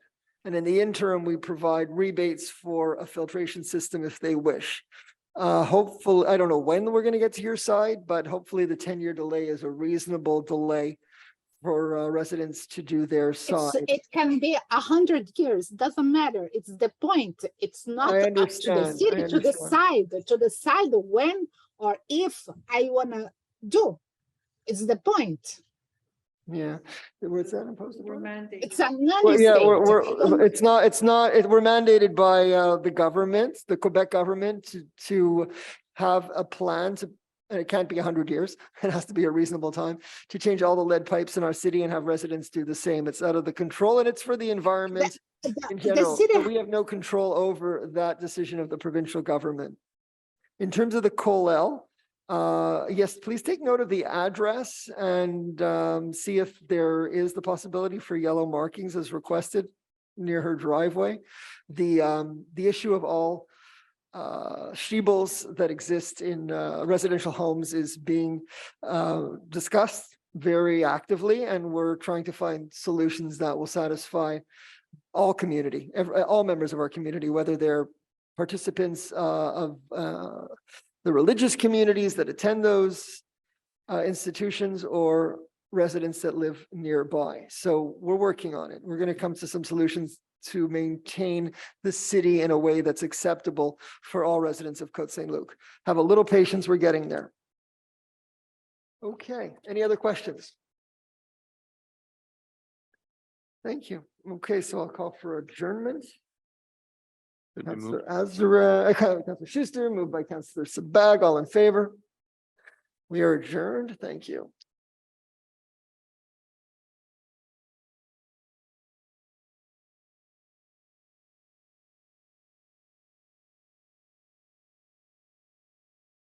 And in the interim, we provide rebates for a filtration system if they wish. Hopefully, I don't know when we're going to get to your side, but hopefully the 10-year delay is a reasonable delay for residents to do their side. It can be 100 years, doesn't matter. It's the point. It's not up to the city to decide when or if I want to do. It's the point. Yeah, what's that imposed? It's a Well, yeah, non-state. we're mandated by the government, the Quebec government, to have a plan to, and it can't be 100 years. It has to be a reasonable time to change all the lead pipes in our city and have residents do the same. It's out of the control, and it's for the environment in general. So we have no control over that decision of the provincial government. In terms of the Colel, yes, please take note of the address and see if there is the possibility for yellow markings as requested near her driveway. The issue of all shebels that exist in residential homes is being discussed very actively, and we're trying to find solutions that will satisfy all community, all members of our community, whether they're participants of the religious communities that attend those institutions or residents that live nearby. So we're working on it. We're going to come to some solutions to maintain the city in a way that's acceptable for all residents of Côte Saint-Luc. Have a little patience, we're getting there. Okay, any other questions? Thank you. Okay, so I'll call for adjournment. Did we move? Councillor Azara, Councillor Schuster, moved by Councillor Sabag, all in favor. We are adjourned. Thank you.